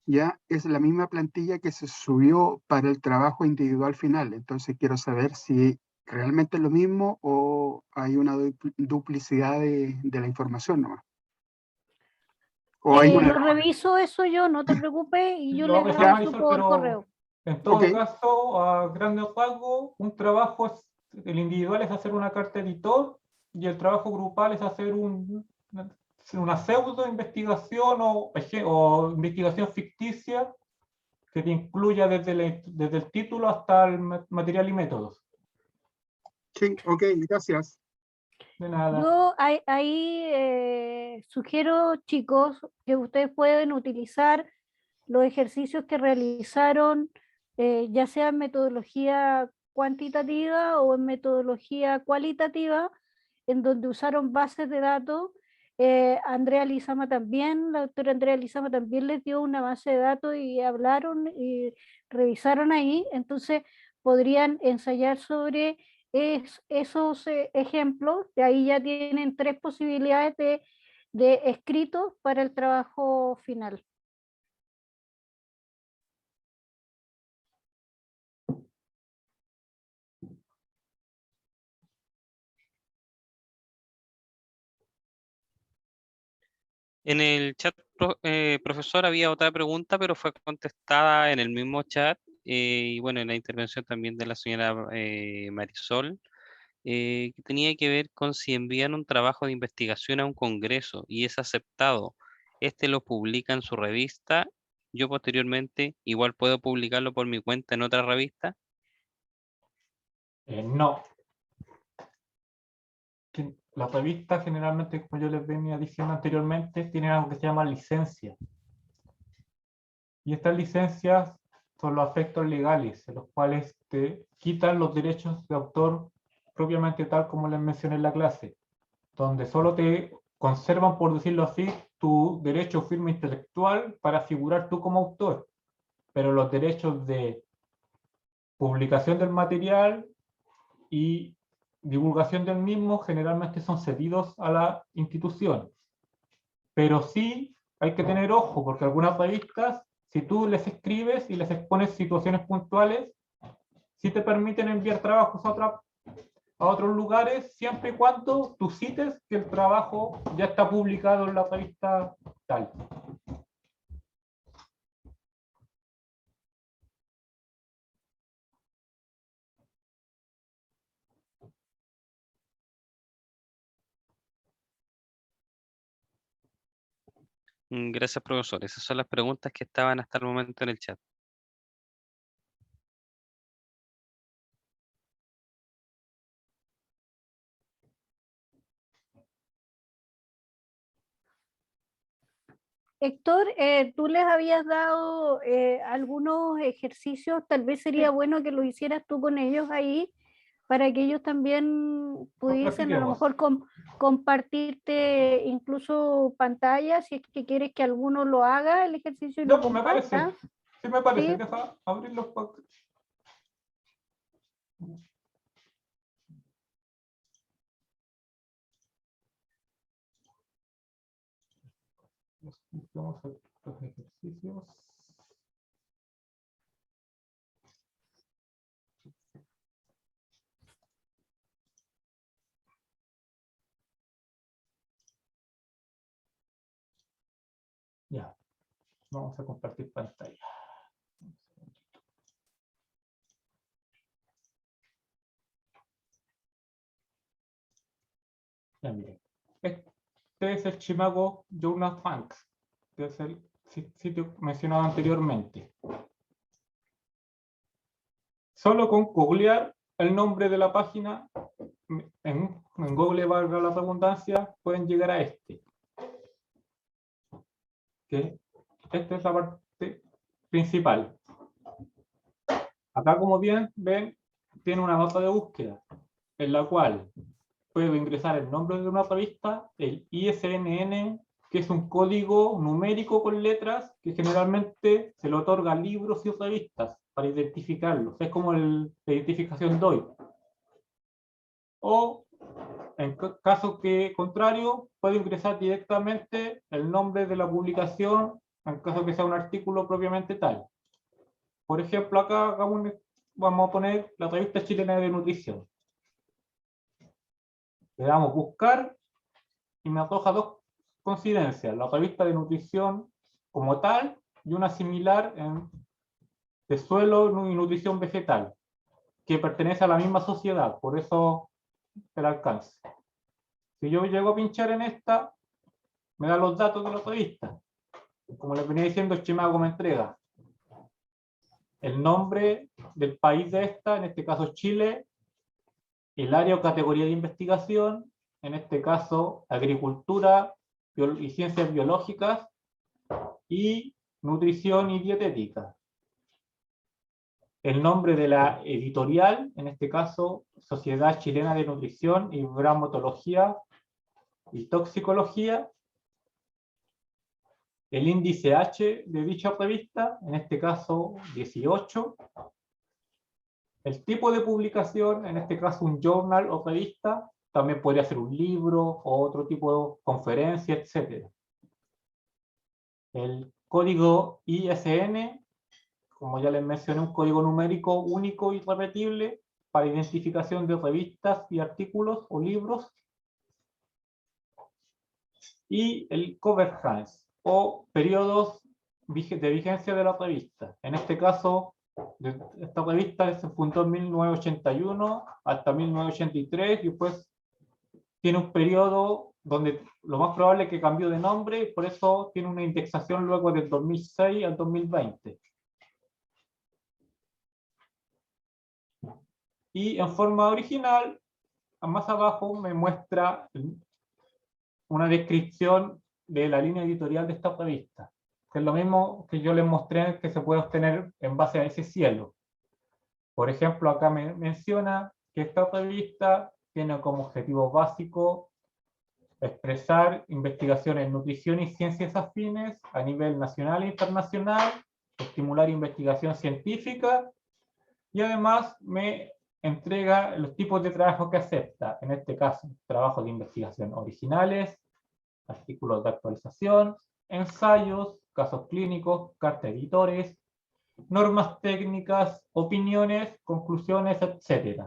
[SPEAKER 4] ya es la misma plantilla que se subió para el trabajo individual final. Entonces quiero saber si realmente es lo mismo o hay una duplicidad de la información nomás. O hay
[SPEAKER 1] Lo reviso eso yo, no te preocupes, y yo
[SPEAKER 3] Lo
[SPEAKER 1] le
[SPEAKER 3] vamos a
[SPEAKER 1] reviso
[SPEAKER 3] revisar,
[SPEAKER 1] por
[SPEAKER 3] pero
[SPEAKER 1] correo.
[SPEAKER 3] en todo
[SPEAKER 4] Ok.
[SPEAKER 3] caso, a grandes rasgos, un trabajo el individual es hacer una carta editor y el trabajo grupal es hacer una pseudo investigación o investigación ficticia que te incluya desde el título hasta el material y métodos.
[SPEAKER 4] Sí, ok, gracias.
[SPEAKER 3] De nada.
[SPEAKER 1] Yo ahí sugiero, chicos, que ustedes pueden utilizar los ejercicios que realizaron, ya sea en metodología cuantitativa o en metodología cualitativa, en donde usaron bases de datos. Andrea Lizama también, la doctora Andrea Lizama también les dio una base de datos y hablaron y revisaron ahí, entonces podrían ensayar sobre esos ejemplos, de ahí ya tienen 3 posibilidades de escritos para el trabajo final.
[SPEAKER 2] En el chat, profesor, había otra pregunta, pero fue contestada en el mismo chat. Y bueno, en la intervención también de la señora Marisol, que tenía que ver con si envían un trabajo de investigación a un congreso y es aceptado, este lo publica en su revista. Yo posteriormente igual puedo publicarlo por mi cuenta en otra revista.
[SPEAKER 3] No. Las revistas generalmente, como yo les venía diciendo anteriormente, tienen algo que se llama licencia. Y estas licencias son los aspectos legales, en los cuales te quitan los derechos de autor propiamente tal como les mencioné en la clase, donde solo te conservan, por decirlo así, tu derecho firme intelectual para figurar tú como autor, pero los derechos de publicación del material y divulgación del mismo generalmente son cedidos a la institución. Pero sí hay que tener ojo, porque algunas revistas, si tú les escribes y les expones situaciones puntuales, sí te permiten enviar trabajos a otros lugares, siempre y cuando tú cites que el trabajo ya está publicado en la revista tal.
[SPEAKER 2] Gracias, profesor. Esas son las preguntas que estaban hasta el momento en el chat.
[SPEAKER 1] Héctor, tú les habías dado algunos ejercicios, tal vez sería bueno que lo hicieras tú con ellos ahí, para que ellos también pudiesen a lo mejor compartirte incluso pantalla, si es que quieres que alguno lo haga el ejercicio y lo
[SPEAKER 3] No, me parece.
[SPEAKER 1] comparta.
[SPEAKER 3] Sí, me parece.
[SPEAKER 1] ¿Sí?
[SPEAKER 3] Deja abrirlos. Vamos a los ejercicios. Ya, vamos a compartir pantalla. Ya, miren. Este es el Chimago Journal Funks, que es el sitio mencionado anteriormente. Solo con googlear el nombre de la página, en Google, valga la redundancia, pueden llegar a este. ¿Okay? Esta es la parte principal. Acá, como bien ven, tiene una nota de búsqueda, en la cual puedo ingresar el nombre de una revista, el ISNN que es un código numérico con letras que generalmente se le otorga a libros y revistas para identificarlos. Es como la identificación DOI. O, en caso que contrario, puede ingresar directamente el nombre de la publicación, en caso que sea un artículo propiamente tal. Por ejemplo, acá vamos a poner la Revista Chilena de Nutrición. Le damos buscar y me arroja dos coincidencias: la revista de nutrición como tal y una similar de suelo y nutrición vegetal, que pertenece a la misma sociedad, por eso el alcance. Si yo llego a pinchar en esta, me da los datos de la revista. Como les venía diciendo, Chimago me entrega el nombre del país de esta, en este caso Chile, el área o categoría de investigación, en este caso agricultura y ciencias biológicas, y nutrición y dietética. El nombre de la editorial, en este caso Sociedad Chilena de Nutrición y Bromatología y Toxicología. El índice H de dicha revista, en este caso 18. El tipo de publicación, en este caso un journal o revista, también podría ser un libro o otro tipo de conferencia, etc. El código ISN, como ya les mencioné, un código numérico único y repetible para identificación de revistas y artículos o libros. Y el coverage, o periodos de vigencia de la revista. En este caso, esta revista se fundó en 1981 hasta 1983 y después tiene un periodo donde lo más probable es que cambió de nombre, y por eso tiene una indexación luego del 2006 al 2020. Y en forma original, más abajo me muestra una descripción de la línea editorial de esta revista, que es lo mismo que yo les mostré que se puede obtener en base a ese cielo. Por ejemplo, acá me menciona que esta revista tiene como objetivo básico expresar investigación en nutrición y ciencias afines a nivel nacional e internacional, estimular investigación científica, y además me entrega los tipos de trabajo que acepta, en este caso, trabajos de investigación originales, artículos de actualización, ensayos, casos clínicos, cartas de editores, normas técnicas, opiniones, conclusiones, etc.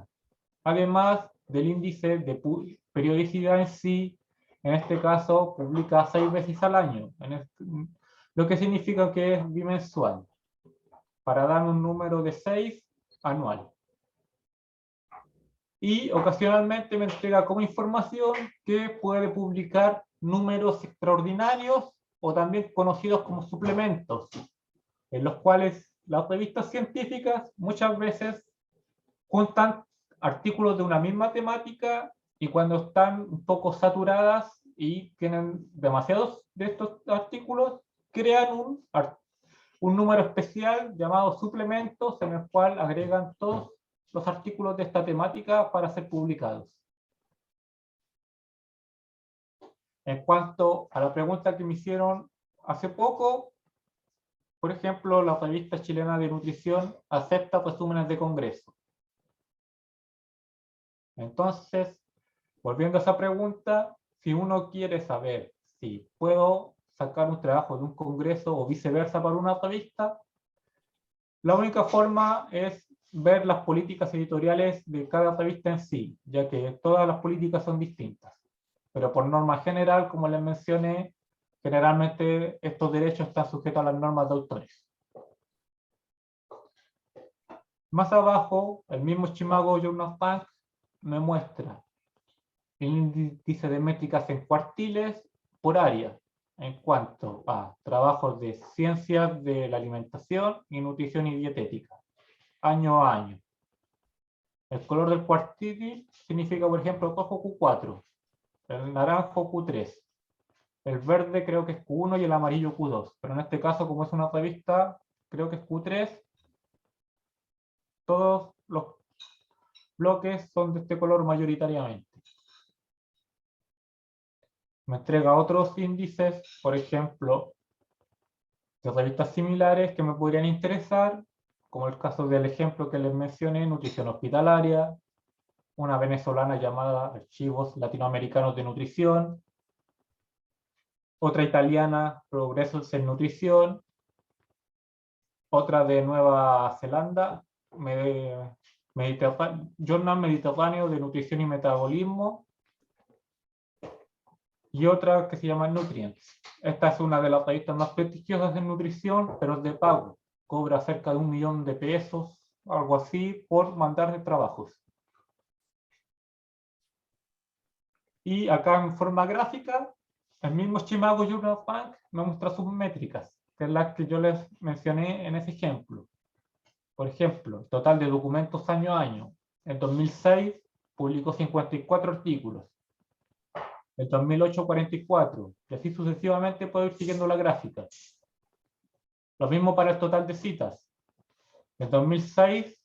[SPEAKER 3] Además del índice de periodicidad en sí, en este caso publica 6 veces al año, lo que significa que es bimensual, para dar un número de 6 anual. Y ocasionalmente me entrega como información que puede publicar números extraordinarios o también conocidos como suplementos, en los cuales las revistas científicas muchas veces juntan artículos de una misma temática y cuando están un poco saturadas y tienen demasiados de estos artículos, crean un número especial llamado suplementos en el cual agregan todos los artículos de esta temática para ser publicados. En cuanto a la pregunta que me hicieron hace poco, por ejemplo, la Revista Chilena de Nutrición acepta resúmenes de congreso. Entonces, volviendo a esa pregunta, si uno quiere saber si puedo sacar un trabajo de un congreso o viceversa para una revista, la única forma es ver las políticas editoriales de cada revista en sí, ya que todas las políticas son distintas. Pero por norma general, como les mencioné, generalmente estos derechos están sujetos a las normas de autores. Más abajo, el mismo Chimago Journal Bank me muestra el índice de métricas en cuartiles por área, en cuanto a trabajos de ciencias de la alimentación y nutrición y dietética, año a año. El color del cuartil significa, por ejemplo, el rojo Q4, el naranjo Q3, el verde creo que es Q1 y el amarillo Q2, pero en este caso, como es una revista, creo que es Q3. Todos los bloques son de este color mayoritariamente. Me entrega otros índices, por ejemplo, de revistas similares que me podrían interesar, como el caso del ejemplo que les mencioné, Nutrición Hospitalaria, una venezolana llamada Archivos Latinoamericanos de Nutrición, otra italiana, Progresos en Nutrición, otra de Nueva Zelanda, Journal Mediterráneo de Nutrición y Metabolismo, y otra que se llama Nutrients. Esta es una de las revistas más prestigiosas en nutrición, pero es de pago. Cobra cerca de 1 millón de pesos, algo así, por mandar de trabajos. Y acá en forma gráfica, el mismo Chimago Journal Bank me muestra sus métricas, que es las que yo les mencioné en ese ejemplo. Por ejemplo, total de documentos año a año. En 2006 publicó 54 artículos. En 2008, 44. Y así sucesivamente puedo ir siguiendo la gráfica. Lo mismo para el total de citas. En 2006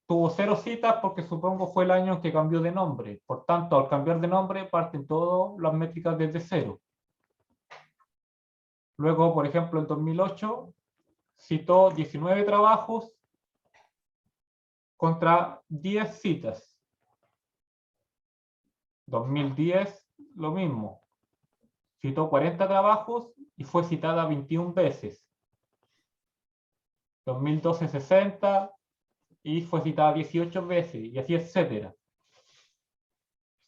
[SPEAKER 3] tuvo 0 citas porque supongo fue el año en que cambió de nombre. Por tanto, al cambiar de nombre parten todas las métricas desde cero. Luego, por ejemplo, en 2008 citó 19 trabajos contra 10 citas. 2010, lo mismo. Citó 40 trabajos y fue citada 21 veces. 2012, 60 y fue citada 18 veces, y así etcétera.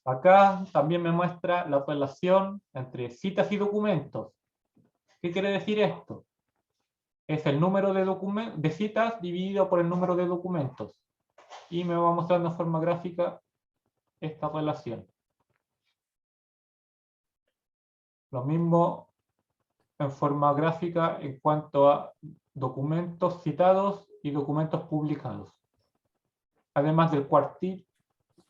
[SPEAKER 3] Acá también me muestra la relación entre citas y documentos. ¿Qué quiere decir esto? Es el número de citas dividido por el número de documentos. Y me va mostrando en forma gráfica esta relación. Lo mismo en forma gráfica en cuanto a documentos citados y documentos publicados. Además del cuartil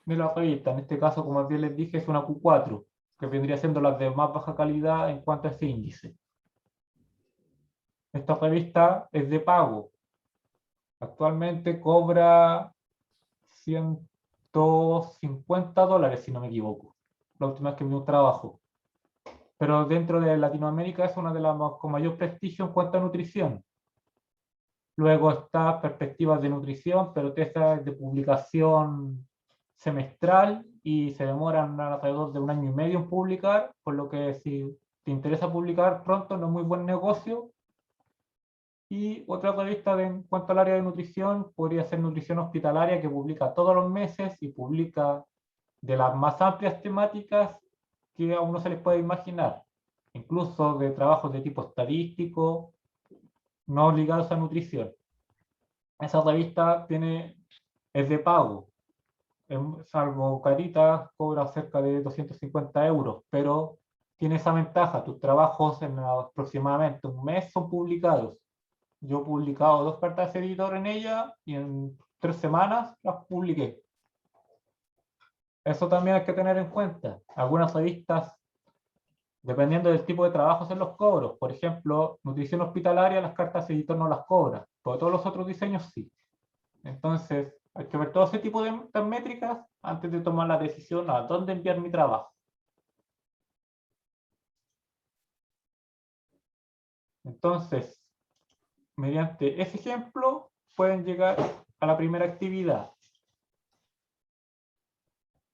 [SPEAKER 3] de la revista, en este caso, como bien les dije, es una Q4, que vendría siendo la de más baja calidad en cuanto a ese índice. Esta revista es de pago. Actualmente cobra $150, si no me equivoco, la última vez que vi un trabajo. Pero dentro de Latinoamérica es una de las con mayor prestigio en cuanto a nutrición. Luego está Perspectivas de Nutrición, pero esta es de publicación semestral y se demoran alrededor de 1 año y medio en publicar, por lo que si te interesa publicar pronto no es muy buen negocio. Y otra revista en cuanto al área de nutrición podría ser Nutrición Hospitalaria, que publica todos los meses y publica de las más amplias temáticas que a uno se les puede imaginar, incluso de trabajos de tipo estadístico, no ligados a nutrición. Esa revista es de pago, salvo Caritas, cobra cerca de 250 €, pero tiene esa ventaja, tus trabajos en aproximadamente un mes son publicados. Yo he publicado 2 cartas de editor en ella y en 3 semanas las publiqué. Eso también hay que tener en cuenta. Algunas revistas, dependiendo del tipo de trabajo, hacen los cobros. Por ejemplo, Nutrición Hospitalaria, las cartas de editor no las cobra, pero todos los otros diseños sí. Entonces, hay que ver todo ese tipo de métricas antes de tomar la decisión a dónde enviar mi trabajo. Entonces, mediante ese ejemplo, pueden llegar a la primera actividad.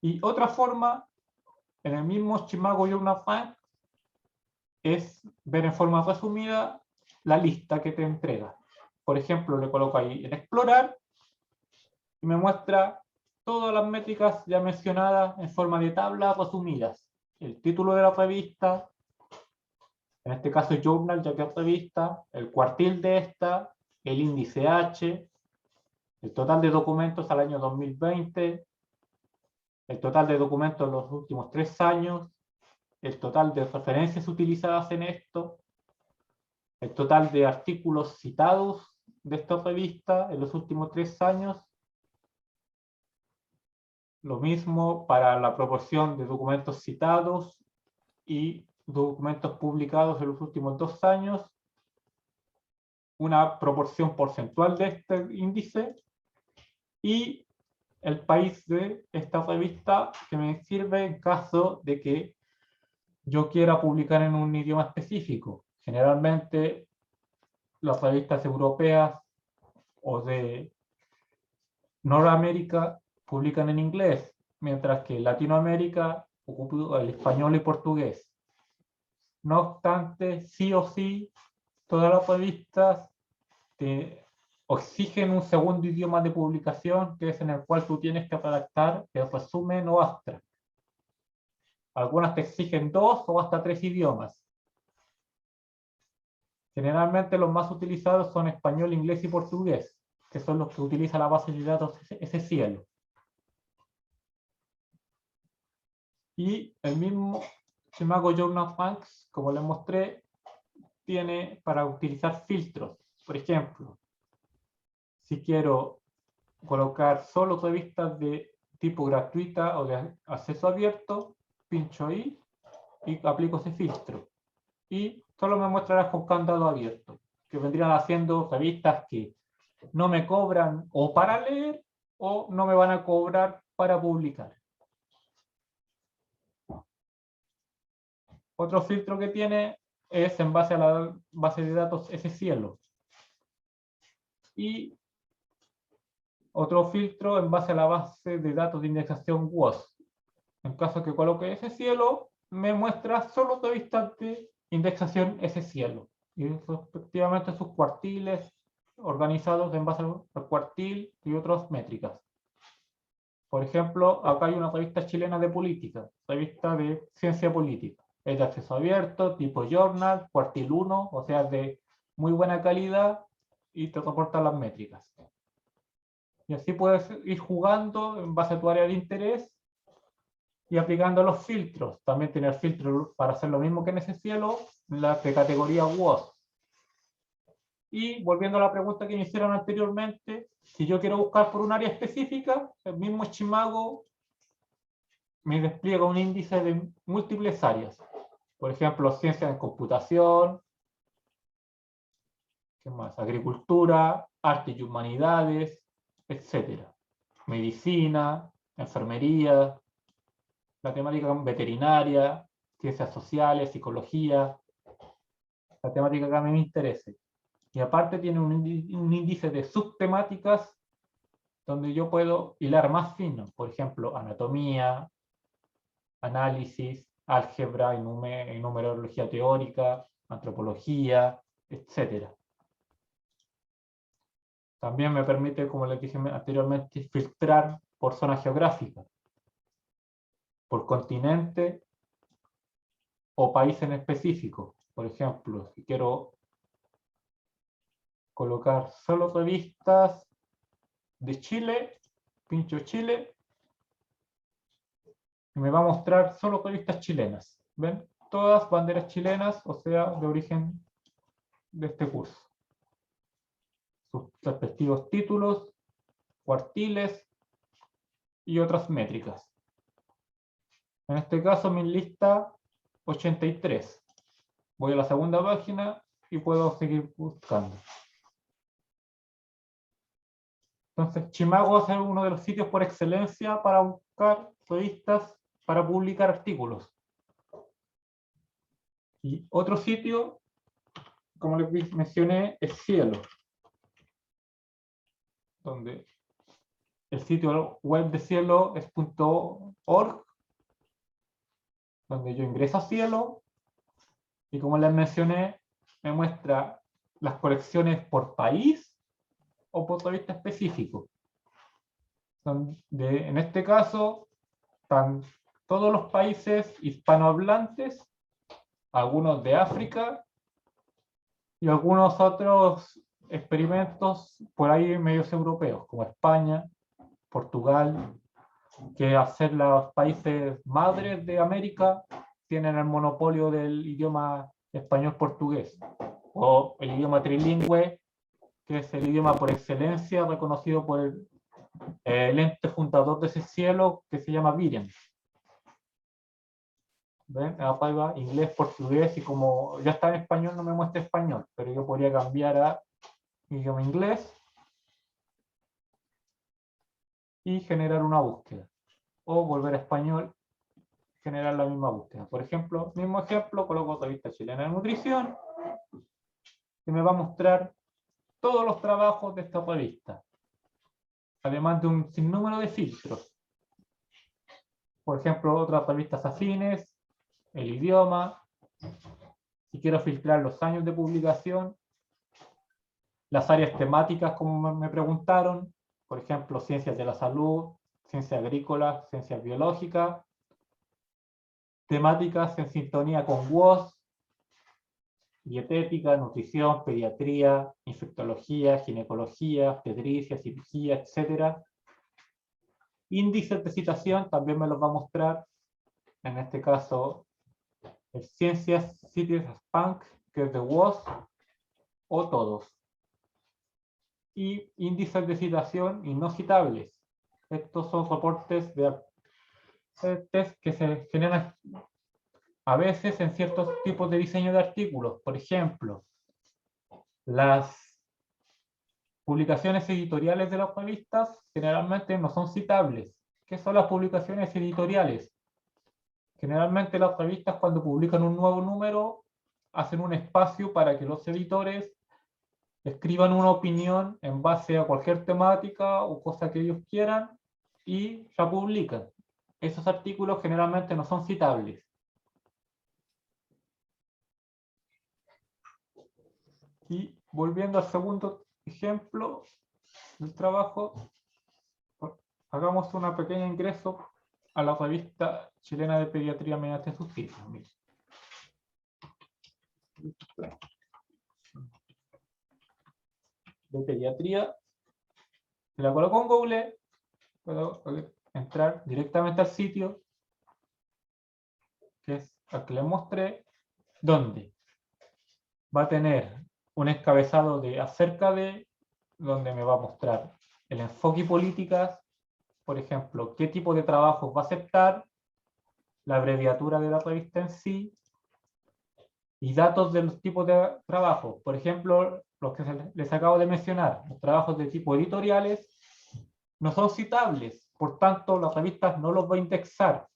[SPEAKER 3] Y otra forma, en el mismo Chimago Journal Bank, es ver en forma resumida la lista que te entrega. Por ejemplo, le coloco ahí en explorar y me muestra todas las métricas ya mencionadas en forma de tablas resumidas. El título de la revista, en este caso Journal, ya que es revista, el cuartil de esta, el índice H, el total de documentos al año 2020, el total de documentos en los últimos 3 años, el total de referencias utilizadas en esto, el total de artículos citados de esta revista en los últimos 3 años, lo mismo para la proporción de documentos citados y documentos publicados en los últimos 2 años, una proporción porcentual de este índice y el país de esta revista que me sirve en caso de que yo quiera publicar en un idioma específico. Generalmente las revistas europeas o de Norteamérica publican en inglés, mientras que en Latinoamérica ocupa el español y portugués. No obstante, sí o sí, todas las revistas te exigen un segundo idioma de publicación, que es en el cual tú tienes que redactar el resumen o abstract. Algunas te exigen 2 o hasta 3 idiomas. Generalmente los más utilizados son español, inglés y portugués, que son los que utiliza la base de datos SCielo. Y el mismo Simago Journal Banks, como les mostré, tiene para utilizar filtros. Por ejemplo, si quiero colocar solo revistas de tipo gratuita o de acceso abierto, pincho ahí y aplico ese filtro. Y solo me mostrará con candado abierto, que vendrían haciendo revistas que no me cobran o para leer o no me van a cobrar para publicar. Otro filtro que tiene es en base a la base de datos SCielo. Y otro filtro en base a la base de datos de indexación WOS. En caso que coloque SCielo, me muestra solo revistas de indexación SCielo. Y respectivamente sus cuartiles organizados en base al cuartil y otras métricas. Por ejemplo, acá hay una revista chilena de política, revista de ciencia política. Es de acceso abierto, tipo journal, cuartil 1, o sea, de muy buena calidad y te reporta las métricas. Y así puedes ir jugando en base a tu área de interés y aplicando los filtros. También tener filtros para hacer lo mismo que en SCielo, la de categoría WOS. Y volviendo a la pregunta que me hicieron anteriormente, si yo quiero buscar por un área específica, el mismo Simago me despliega un índice de múltiples áreas. Por ejemplo, ciencias de computación, ¿qué más? Agricultura, arte y humanidades, etc. Medicina, enfermería, la temática veterinaria, ciencias sociales, psicología, la temática que a mí me interese. Y aparte tiene un índice de subtemáticas donde yo puedo hilar más fino, por ejemplo, anatomía, análisis, álgebra y numerología teórica, antropología, etc. También me permite, como les dije anteriormente, filtrar por zona geográfica, por continente o país en específico. Por ejemplo, si quiero colocar solo revistas de Chile, pincho Chile, y me va a mostrar solo revistas chilenas. ¿Ven? Todas banderas chilenas, o sea, de origen de este curso. Sus respectivos títulos, cuartiles y otras métricas. En este caso, mi lista 83. Voy a la segunda página y puedo seguir buscando. Entonces, Simago es uno de los sitios por excelencia para buscar revistas, para publicar artículos. Y otro sitio, como les mencioné, es Cielo, donde el sitio web de Cielo es .org, donde yo ingreso a Cielo y, como les mencioné, me muestra las colecciones por país o por revista específico. En este caso, están todos los países hispanohablantes, algunos de África y algunos otros experimentos por ahí medios europeos, como España, Portugal, que al ser los países madres de América, tienen el monopolio del idioma español-portugués, o el idioma trilingüe, que es el idioma por excelencia reconocido por el ente fundador de SCielo, que se llama Viren. ¿Ven? Acá va inglés, portugués, y como ya está en español no me muestra español, pero yo podría cambiar a idioma inglés y generar una búsqueda, o volver a español generar la misma búsqueda. Por ejemplo, mismo ejemplo, coloco Revista Chilena de Nutrición y me va a mostrar todos los trabajos de esta revista, además de un sinnúmero de filtros. Por ejemplo, otras revistas afines, el idioma, si quiero filtrar los años de publicación, las áreas temáticas, como me preguntaron, por ejemplo, ciencias de la salud, ciencias agrícolas, ciencias biológicas, temáticas en sintonía con WOS, dietética, nutrición, pediatría, infectología, ginecología, obstetricia, cirugía, etc. Índices de citación también me los va a mostrar, en este caso, Ciencias, Cities, Spank, que es de WOS, o todos. Y índices de citación y no citables. Estos son soportes de test que se generan a veces en ciertos tipos de diseño de artículos. Por ejemplo, las publicaciones editoriales de las revistas generalmente no son citables. ¿Qué son las publicaciones editoriales? Generalmente las revistas, cuando publican un nuevo número, hacen un espacio para que los editores escriban una opinión en base a cualquier temática o cosa que ellos quieran y la publican. Esos artículos generalmente no son citables. Y volviendo al segundo ejemplo del trabajo, hagamos un pequeño ingreso a la Revista Chilena de Pediatría mediante sus cifras. De pediatría, si la coloco en Google, puedo entrar directamente al sitio, que es el que les mostré, donde va a tener un encabezado de acerca de, donde me va a mostrar el enfoque y políticas, por ejemplo, qué tipo de trabajos va a aceptar, la abreviatura de la revista en sí, y datos de los tipos de trabajo. Por ejemplo, los que les acabo de mencionar, los trabajos de tipo editoriales, no son citables, por tanto la revista no los va a indexar,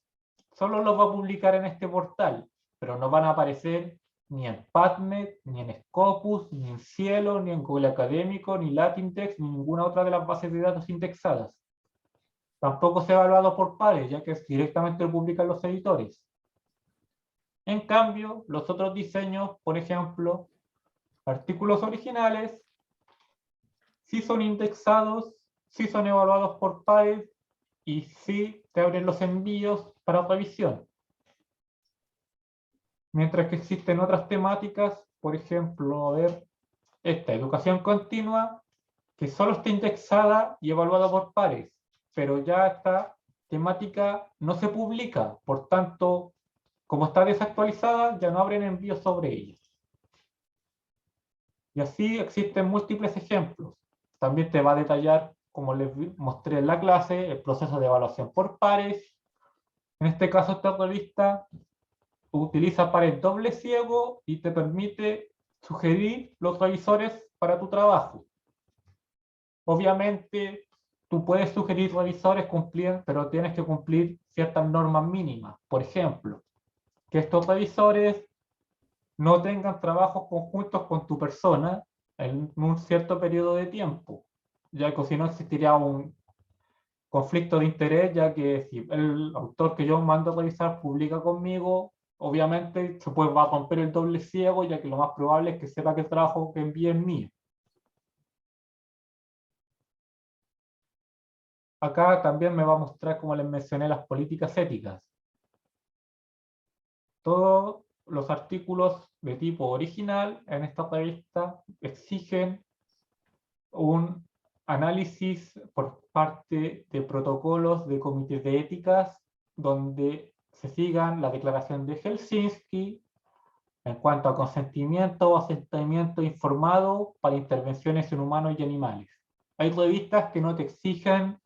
[SPEAKER 3] solo los va a publicar en este portal, pero no van a aparecer ni en PubMed, ni en Scopus, ni en Cielo, ni en Google Académico, ni Latindex, ni ninguna otra de las bases de datos indexadas. Tampoco se ha evaluado por pares, ya que directamente lo publican los editores. En cambio, los otros diseños, por ejemplo, artículos originales, sí son indexados, sí son evaluados por pares y sí te abren los envíos para revisión. Mientras que existen otras temáticas, por ejemplo, a ver, esta educación continua, que solo está indexada y evaluada por pares, pero ya esta temática no se publica, por tanto, como está desactualizada, ya no abren envíos sobre ella. Y así existen múltiples ejemplos. También te va a detallar, como les mostré en la clase, el proceso de evaluación por pares. En este caso, esta revista utiliza pares doble ciego y te permite sugerir los revisores para tu trabajo. Obviamente, tú puedes sugerir revisores, pero tienes que cumplir ciertas normas mínimas. Por ejemplo, que estos revisores no tengan trabajos conjuntos con tu persona en un cierto periodo de tiempo, ya que si no existiría un conflicto de interés, ya que si el autor que yo mando a revisar publica conmigo, obviamente se va a romper el doble ciego, ya que lo más probable es que sepa que el trabajo que envíe es mío. Acá también me va a mostrar, como les mencioné, las políticas éticas. Todos los artículos de tipo original en esta revista exigen un análisis por parte de protocolos de comités de éticas donde se sigan la declaración de Helsinki en cuanto a consentimiento o asentimiento informado para intervenciones en humanos y animales. Hay revistas que no te exigen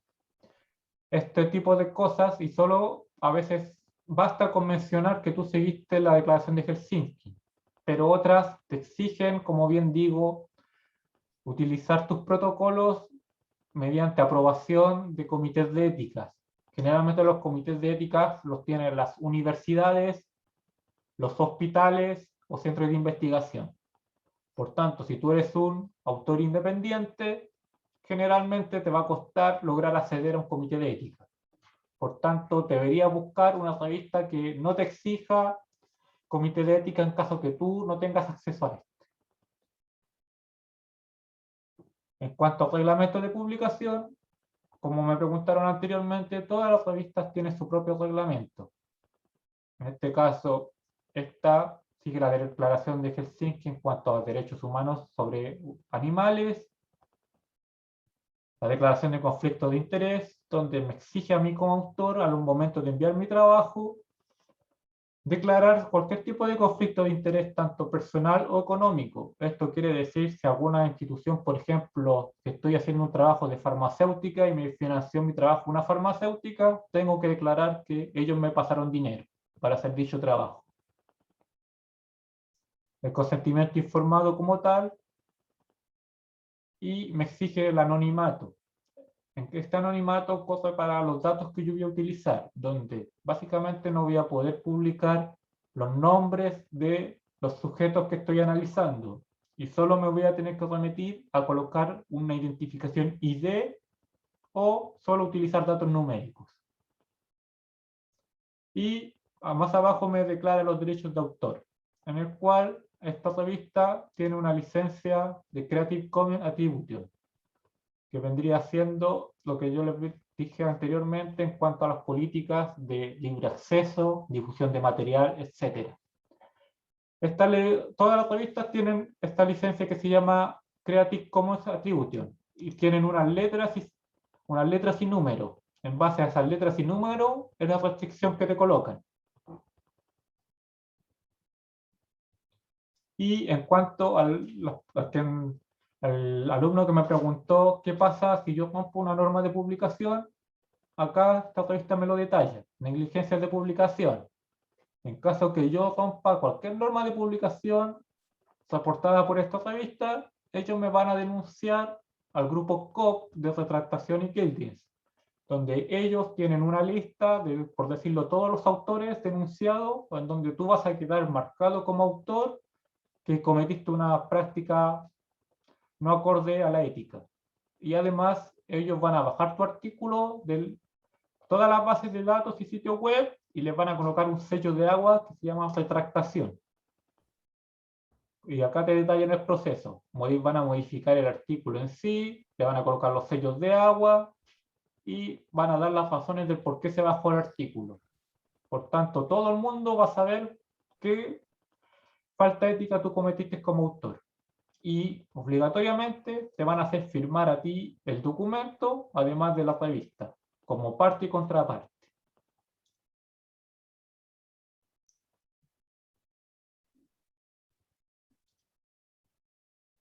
[SPEAKER 3] este tipo de cosas y solo a veces basta con mencionar que tú seguiste la declaración de Helsinki, pero otras te exigen, como bien digo, utilizar tus protocolos mediante aprobación de comités de éticas, Generalmente los comités de ética los tienen las universidades, los hospitales o centros de investigación. Por tanto, si tú eres un autor independiente, generalmente te va a costar lograr acceder a un comité de ética. Por tanto, deberías buscar una revista que no te exija comité de ética en caso que tú no tengas acceso a esto. En cuanto a reglamentos de publicación, como me preguntaron anteriormente, todas las revistas tienen su propio reglamento. En este caso, esta sigue la Declaración de Helsinki en cuanto a derechos humanos sobre animales, la Declaración de Conflicto de Interés, donde me exige a mí como autor, al momento de enviar mi trabajo, declarar cualquier tipo de conflicto de interés, tanto personal o económico. Esto quiere decir si alguna institución, por ejemplo, que estoy haciendo un trabajo de farmacéutica y me financió mi trabajo una farmacéutica, tengo que declarar que ellos me pasaron dinero para hacer dicho trabajo. El consentimiento informado como tal, y me exige el anonimato. En este anonimato corre para los datos que yo voy a utilizar, donde básicamente no voy a poder publicar los nombres de los sujetos que estoy analizando, y solo me voy a tener que remitir a colocar una identificación ID o solo utilizar datos numéricos. Y más abajo me declara los derechos de autor, en el cual esta revista tiene una licencia de Creative Commons Attribution, que vendría siendo lo que yo les dije anteriormente en cuanto a las políticas de libre acceso, difusión de material, etc. Todas las revistas tienen esta licencia que se llama Creative Commons Attribution, y tienen unas letras y números. En base a esas letras y números es la restricción que te colocan. Y en cuanto al alumno que me preguntó qué pasa si yo rompo una norma de publicación, acá esta revista me lo detalla: negligencias de publicación. En caso que yo rompa cualquier norma de publicación soportada por esta revista, ellos me van a denunciar al grupo COP de retractación y guildings, donde ellos tienen una lista de, por decirlo, todos los autores denunciados, en donde tú vas a quedar marcado como autor que cometiste una práctica no acorde a la ética. Y además, ellos van a bajar tu artículo de todas las bases de datos y sitios web y les van a colocar un sello de agua que se llama retractación. Y acá te detallan el proceso. Van a modificar el artículo en sí, le van a colocar los sellos de agua y van a dar las razones del por qué se bajó el artículo. Por tanto, todo el mundo va a saber qué falta ética tú cometiste como autor. Y obligatoriamente te van a hacer firmar a ti el documento, además de la revista, como parte y contraparte.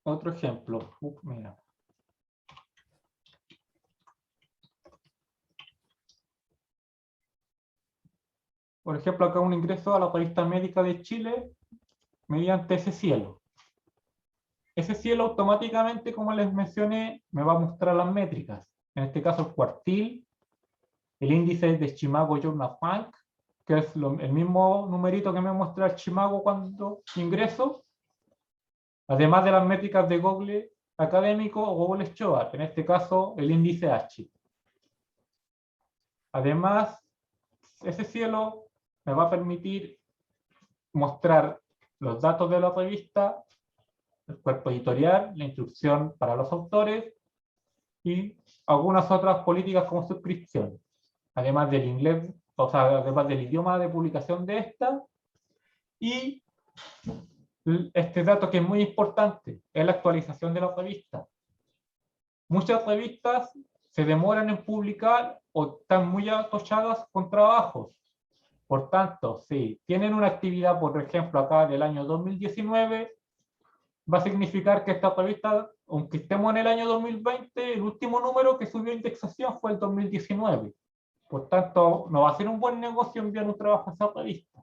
[SPEAKER 3] Otro ejemplo. Mira. Por ejemplo, acá un ingreso a la revista médica de Chile mediante ese cielo. Ese cielo automáticamente, como les mencioné, me va a mostrar las métricas. En este caso el cuartil, el índice de Chimago Journal Rank, que es el mismo numerito que me muestra el Chimago cuando ingreso, además de las métricas de Google Académico o Google Scholar, en este caso el índice H. Además, ese cielo me va a permitir mostrar los datos de la revista, el cuerpo editorial, la instrucción para los autores y algunas otras políticas como suscripción, además del inglés, o sea, además del idioma de publicación de esta. Y este dato que es muy importante es la actualización de la revista. Muchas revistas se demoran en publicar o están muy atochadas con trabajos. Por tanto, si tienen una actividad, por ejemplo, acá del año 2019, va a significar que esta revista, aunque estemos en el año 2020, el último número que subió indexación fue el 2019. Por tanto, no va a ser un buen negocio enviar un trabajo a esa revista.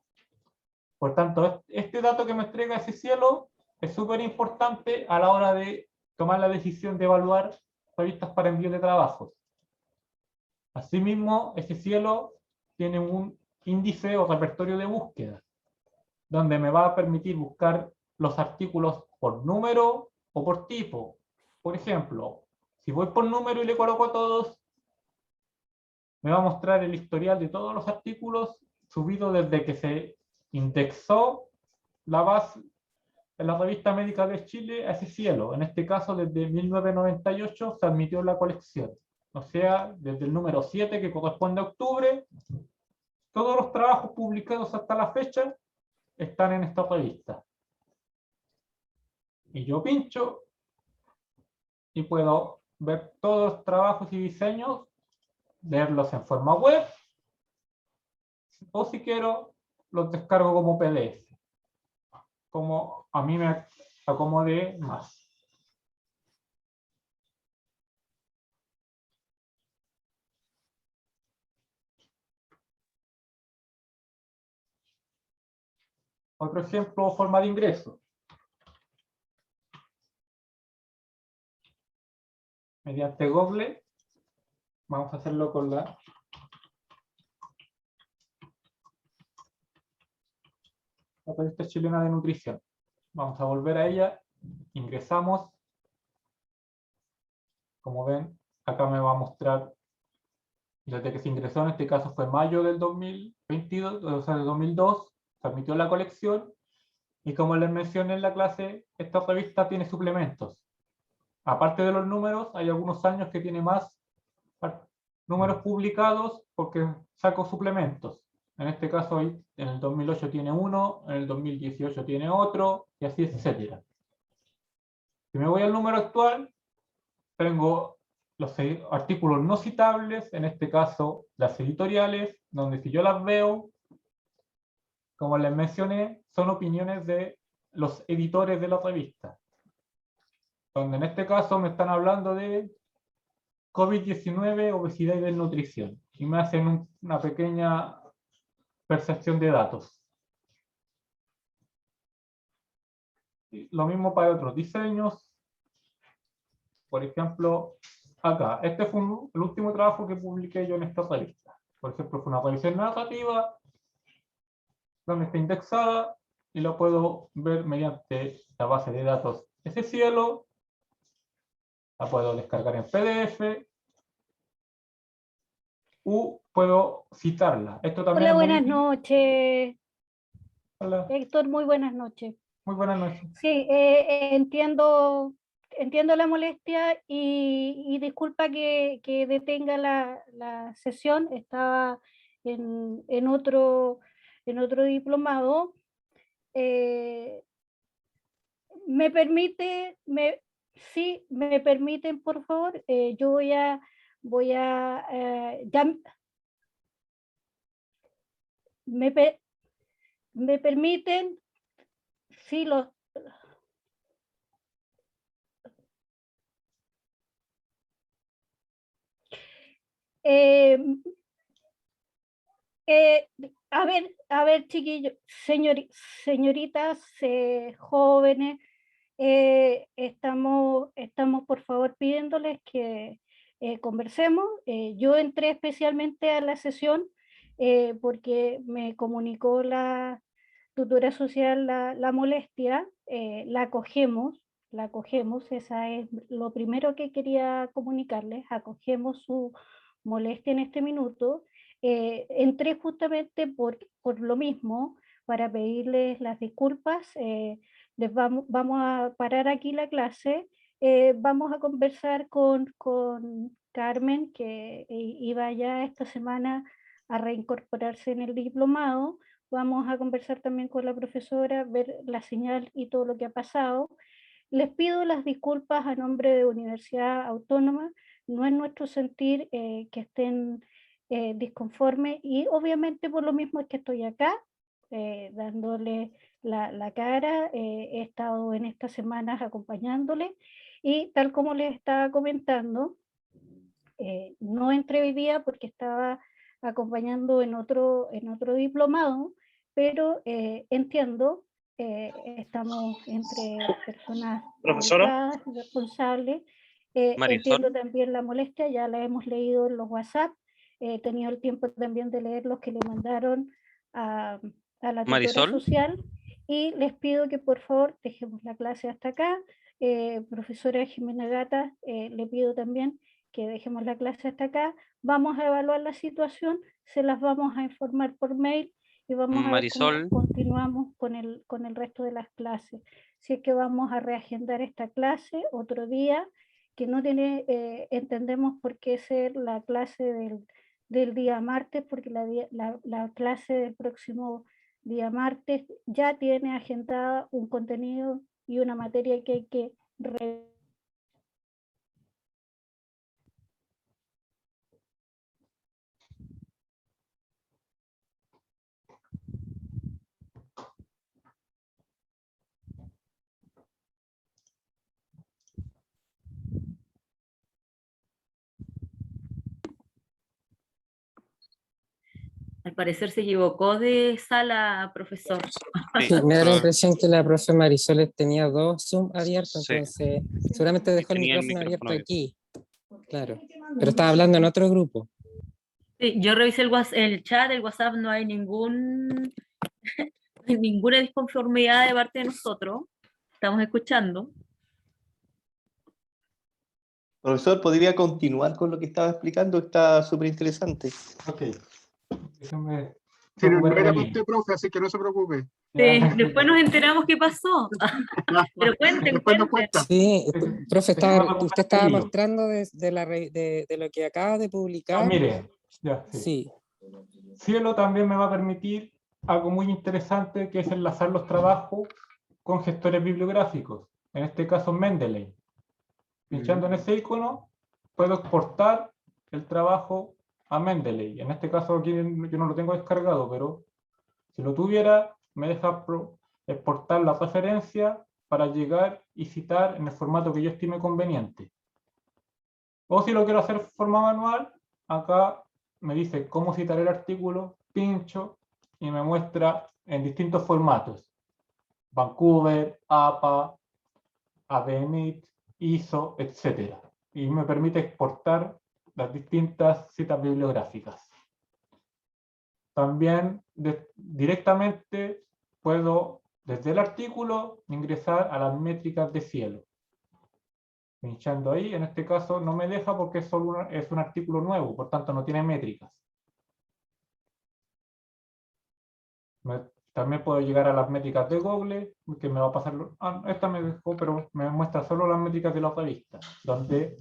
[SPEAKER 3] Por tanto, este dato que me entrega ese cielo es súper importante a la hora de tomar la decisión de evaluar revistas para envío de trabajos. Asimismo, ese cielo tiene un índice o repertorio de búsqueda, donde me va a permitir buscar los artículos por número o por tipo. Por ejemplo, si voy por número y le coloco a todos, me va a mostrar el historial de todos los artículos subidos desde que se indexó la base en la Revista Médica de Chile a ese cielo. En este caso, desde 1998 se admitió la colección. O sea, desde el número 7, que corresponde a octubre, todos los trabajos publicados hasta la fecha están en esta revista. Y yo pincho y puedo ver todos los trabajos y diseños, leerlos en forma web, o si quiero, los descargo como PDF, como a mí me acomode más. Otro ejemplo, forma de ingreso. Mediante Google, vamos a hacerlo con la revista chilena de nutrición. Vamos a volver a ella, ingresamos. Como ven, acá me va a mostrar desde que se ingresó, en este caso fue mayo del 2022, o sea, del 2002, se admitió la colección, y como les mencioné en la clase, esta revista tiene suplementos. Aparte de los números, hay algunos años que tiene más números publicados porque saco suplementos. En este caso, en el 2008 tiene uno, en el 2018 tiene otro, y así etcétera. Si me voy al número actual, tengo los artículos no citables, en este caso las editoriales, donde si yo las veo, como les mencioné, son opiniones de los editores de la revista. Donde en este caso me están hablando de COVID-19, obesidad y desnutrición. Y me hacen una pequeña percepción de datos. Y lo mismo para otros diseños. Por ejemplo, acá. Este fue el último trabajo que publiqué yo en esta revista. Por ejemplo, fue una revisión narrativa donde está indexada y lo puedo ver mediante la base de datos ese cielo. La puedo descargar en PDF o puedo citarla. Esto también
[SPEAKER 1] Hola,
[SPEAKER 3] es muy
[SPEAKER 1] buenas
[SPEAKER 3] útil.
[SPEAKER 1] noches.
[SPEAKER 3] Hola,
[SPEAKER 1] Héctor, muy buenas noches.
[SPEAKER 3] muy buenas noches.
[SPEAKER 1] Sí, entiendo la molestia y disculpa que detenga la sesión. Estaba en otro diplomado. ¿Me permite, sí, me permiten, por favor? Yo ya, me permiten, sí, eh, a ver, chiquillos, señoritas, jóvenes, estamos por favor pidiéndoles que conversemos. Yo entré especialmente a la sesión porque me comunicó la tutora social la molestia, la acogemos, esa es lo primero que quería comunicarles, acogemos su molestia en este minuto. Entré justamente por lo mismo, para pedirles las disculpas. Vamos a parar aquí la clase. Vamos a conversar con Carmen, que iba ya esta semana a reincorporarse en el diplomado. Vamos a conversar también con la profesora, ver la señal y todo lo que ha pasado. Les pido las disculpas a nombre de Universidad Autónoma. No es nuestro sentir que estén disconformes, y obviamente por lo mismo es que estoy acá dándole la cara. He estado en estas semanas acompañándole y tal como les estaba comentando, no entré hoy día porque estaba acompañando en otro diplomado, pero entiendo, estamos entre personas
[SPEAKER 5] Profesora.
[SPEAKER 1] educadas y responsables.
[SPEAKER 2] Marisol.
[SPEAKER 1] Entiendo también la molestia, ya la hemos leído en los WhatsApp. he tenido el tiempo también de leer los que le mandaron a la tutora
[SPEAKER 2] Marisol.
[SPEAKER 1] social, y les pido que por favor dejemos la clase hasta acá. Profesora Jimena Gata, le pido también que dejemos la clase hasta acá. Vamos a evaluar la situación, se las vamos a informar por mail y vamos a ver cómo
[SPEAKER 2] Marisol.
[SPEAKER 1] continuamos con el resto de las clases. Si es que vamos a reagendar esta clase otro día, que no tiene, entendemos por qué ser la clase del día martes, porque la clase del próximo día martes ya tiene agendada un contenido y una materia que hay que revisar.
[SPEAKER 5] Al parecer se equivocó de sala, profesor.
[SPEAKER 2] Sí,
[SPEAKER 6] Sí, me da la
[SPEAKER 2] pero-
[SPEAKER 6] impresión que la profe Marisol tenía dos Zoom abiertos,
[SPEAKER 2] Sí.
[SPEAKER 6] entonces seguramente dejó el
[SPEAKER 2] Tenía el
[SPEAKER 6] micrófono abierto
[SPEAKER 2] micrófono
[SPEAKER 6] aquí. Claro, pero estaba hablando en otro grupo.
[SPEAKER 5] Sí, yo revisé el chat, el WhatsApp, no hay ninguna disconformidad de parte de nosotros. Estamos escuchando.
[SPEAKER 7] Profesor, ¿podría continuar con lo que estaba explicando? Está súper interesante.
[SPEAKER 3] Ok. Déjame
[SPEAKER 4] Sí, no
[SPEAKER 3] recuperar
[SPEAKER 4] era
[SPEAKER 3] el
[SPEAKER 4] para
[SPEAKER 3] link.
[SPEAKER 4] usted, profe, así que no se preocupe.
[SPEAKER 5] Sí, después nos enteramos qué pasó. Pero cuenten,
[SPEAKER 4] Después nos
[SPEAKER 5] cuenten.
[SPEAKER 4] cuenta.
[SPEAKER 6] Sí, profe,
[SPEAKER 3] Déjame recuperar
[SPEAKER 6] usted estaba
[SPEAKER 3] el hilo.
[SPEAKER 6] mostrando de lo que acaba de
[SPEAKER 3] Ah,
[SPEAKER 6] publicar.
[SPEAKER 3] mire, ya, sí.
[SPEAKER 6] Sí,
[SPEAKER 3] Cielo también me va a permitir algo muy interesante, que es enlazar los trabajos con gestores bibliográficos, en este caso Mendeley. Pinchando en ese icono, puedo exportar el trabajo a Mendeley. En este caso aquí yo no lo tengo descargado, pero si lo tuviera, me deja exportar la referencia para llegar y citar en el formato que yo estime conveniente. O si lo quiero hacer de forma manual, acá me dice cómo citar el artículo, pincho y me muestra en distintos formatos: Vancouver, APA, ABNIT, ISO, etc. Y me permite exportar las distintas citas bibliográficas. También directamente puedo, desde el artículo, ingresar a las métricas de Cielo. Pinchando ahí, en este caso no me deja porque es un artículo nuevo, por tanto no tiene métricas. También puedo llegar a las métricas de Google, que me va a pasar... esta me dejó, pero me muestra solo las métricas de la revista, donde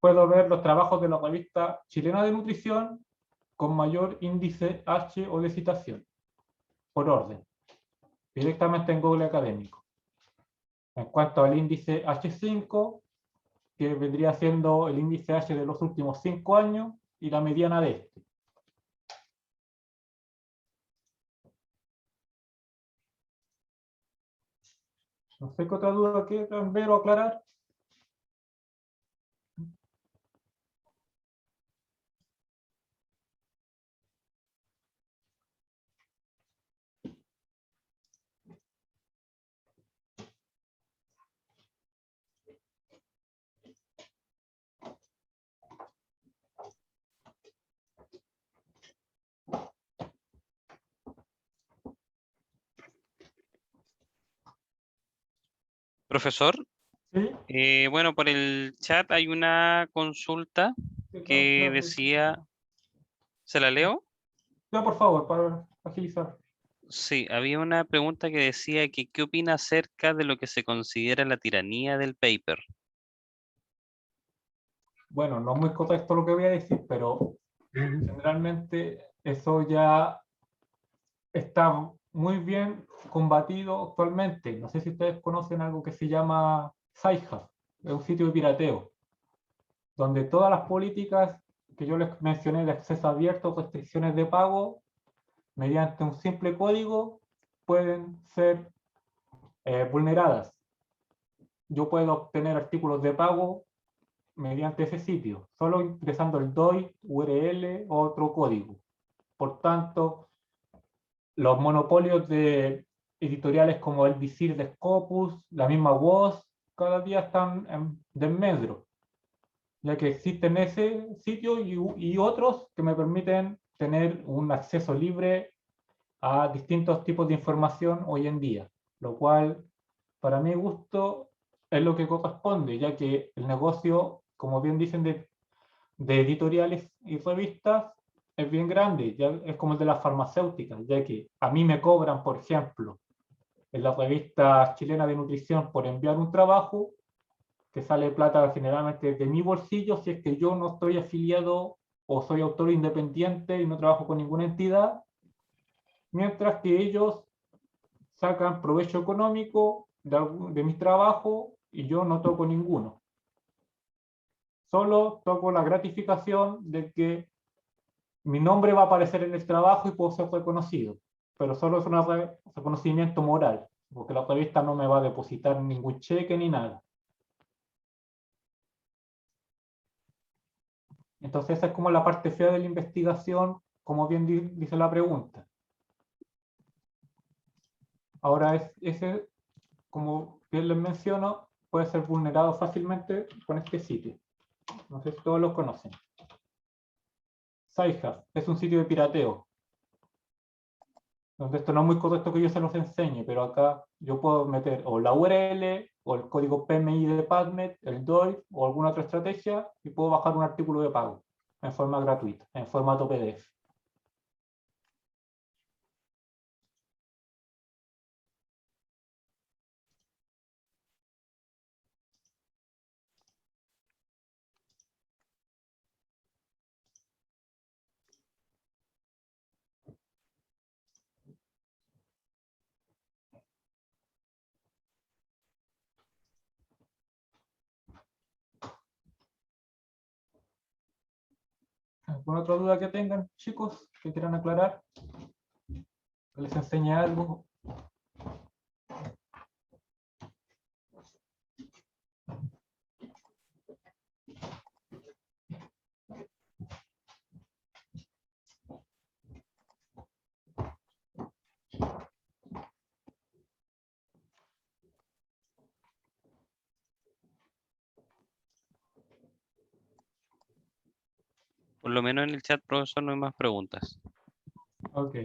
[SPEAKER 3] puedo ver los trabajos de la revista chilena de nutrición con mayor índice H o de citación, por orden, directamente en Google Académico. En cuanto al índice H5, que vendría siendo el índice H de los últimos 5 años y la mediana de este. No sé qué otra duda quieran ver o aclarar.
[SPEAKER 2] Profesor,
[SPEAKER 3] ¿Sí?
[SPEAKER 2] bueno, por el chat hay una consulta que decía, ¿se la leo?
[SPEAKER 3] Ya, por favor, para agilizar.
[SPEAKER 2] Sí, había una pregunta que decía que ¿qué opina acerca de lo que se considera la tiranía del paper?
[SPEAKER 3] Bueno, no muy correcto lo que voy a decir, pero generalmente eso ya está muy bien combatido actualmente. No sé si ustedes conocen algo que se llama Sci-Hub, es un sitio de pirateo, donde todas las políticas que yo les mencioné de acceso abierto, restricciones de pago, mediante un simple código, pueden ser vulneradas. Yo puedo obtener artículos de pago mediante ese sitio, solo ingresando el DOI, URL o otro código. Por tanto, los monopolios de editoriales como el Visir de Scopus, la misma WOS, cada día están en desmedro. ya que existen ese sitio y otros que me permiten tener un acceso libre a distintos tipos de información hoy en día, lo cual para mi gusto es lo que corresponde, ya que el negocio, como bien dicen de editoriales y revistas, es bien grande, ya es como el de las farmacéuticas, ya que a mí me cobran, por ejemplo, en la revista chilena de nutrición por enviar un trabajo, que sale plata generalmente de mi bolsillo, si es que yo no estoy afiliado o soy autor independiente y no trabajo con ninguna entidad, mientras que ellos sacan provecho económico de mi trabajo y yo no toco ninguno. Solo toco la gratificación de que mi nombre va a aparecer en el trabajo y puedo ser reconocido, pero solo es un reconocimiento moral, porque la revista no me va a depositar ningún cheque ni nada. Entonces esa es como la parte fea de la investigación, como bien dice la pregunta. Ahora ese, como bien les menciono, puede ser vulnerado fácilmente con este sitio. No sé si todos lo conocen. Sci-Hub es un sitio de pirateo. Donde esto no es muy correcto que yo se los enseñe, pero acá yo puedo meter o la URL o el código PMI de PubMed, el DOI o alguna otra estrategia y puedo bajar un artículo de pago en forma gratuita, en formato PDF. ¿Alguna otra duda que tengan, chicos, que quieran aclarar? ¿Que les enseñe algo?
[SPEAKER 2] Por lo menos en el chat, profesor, no hay más preguntas.
[SPEAKER 3] Ok.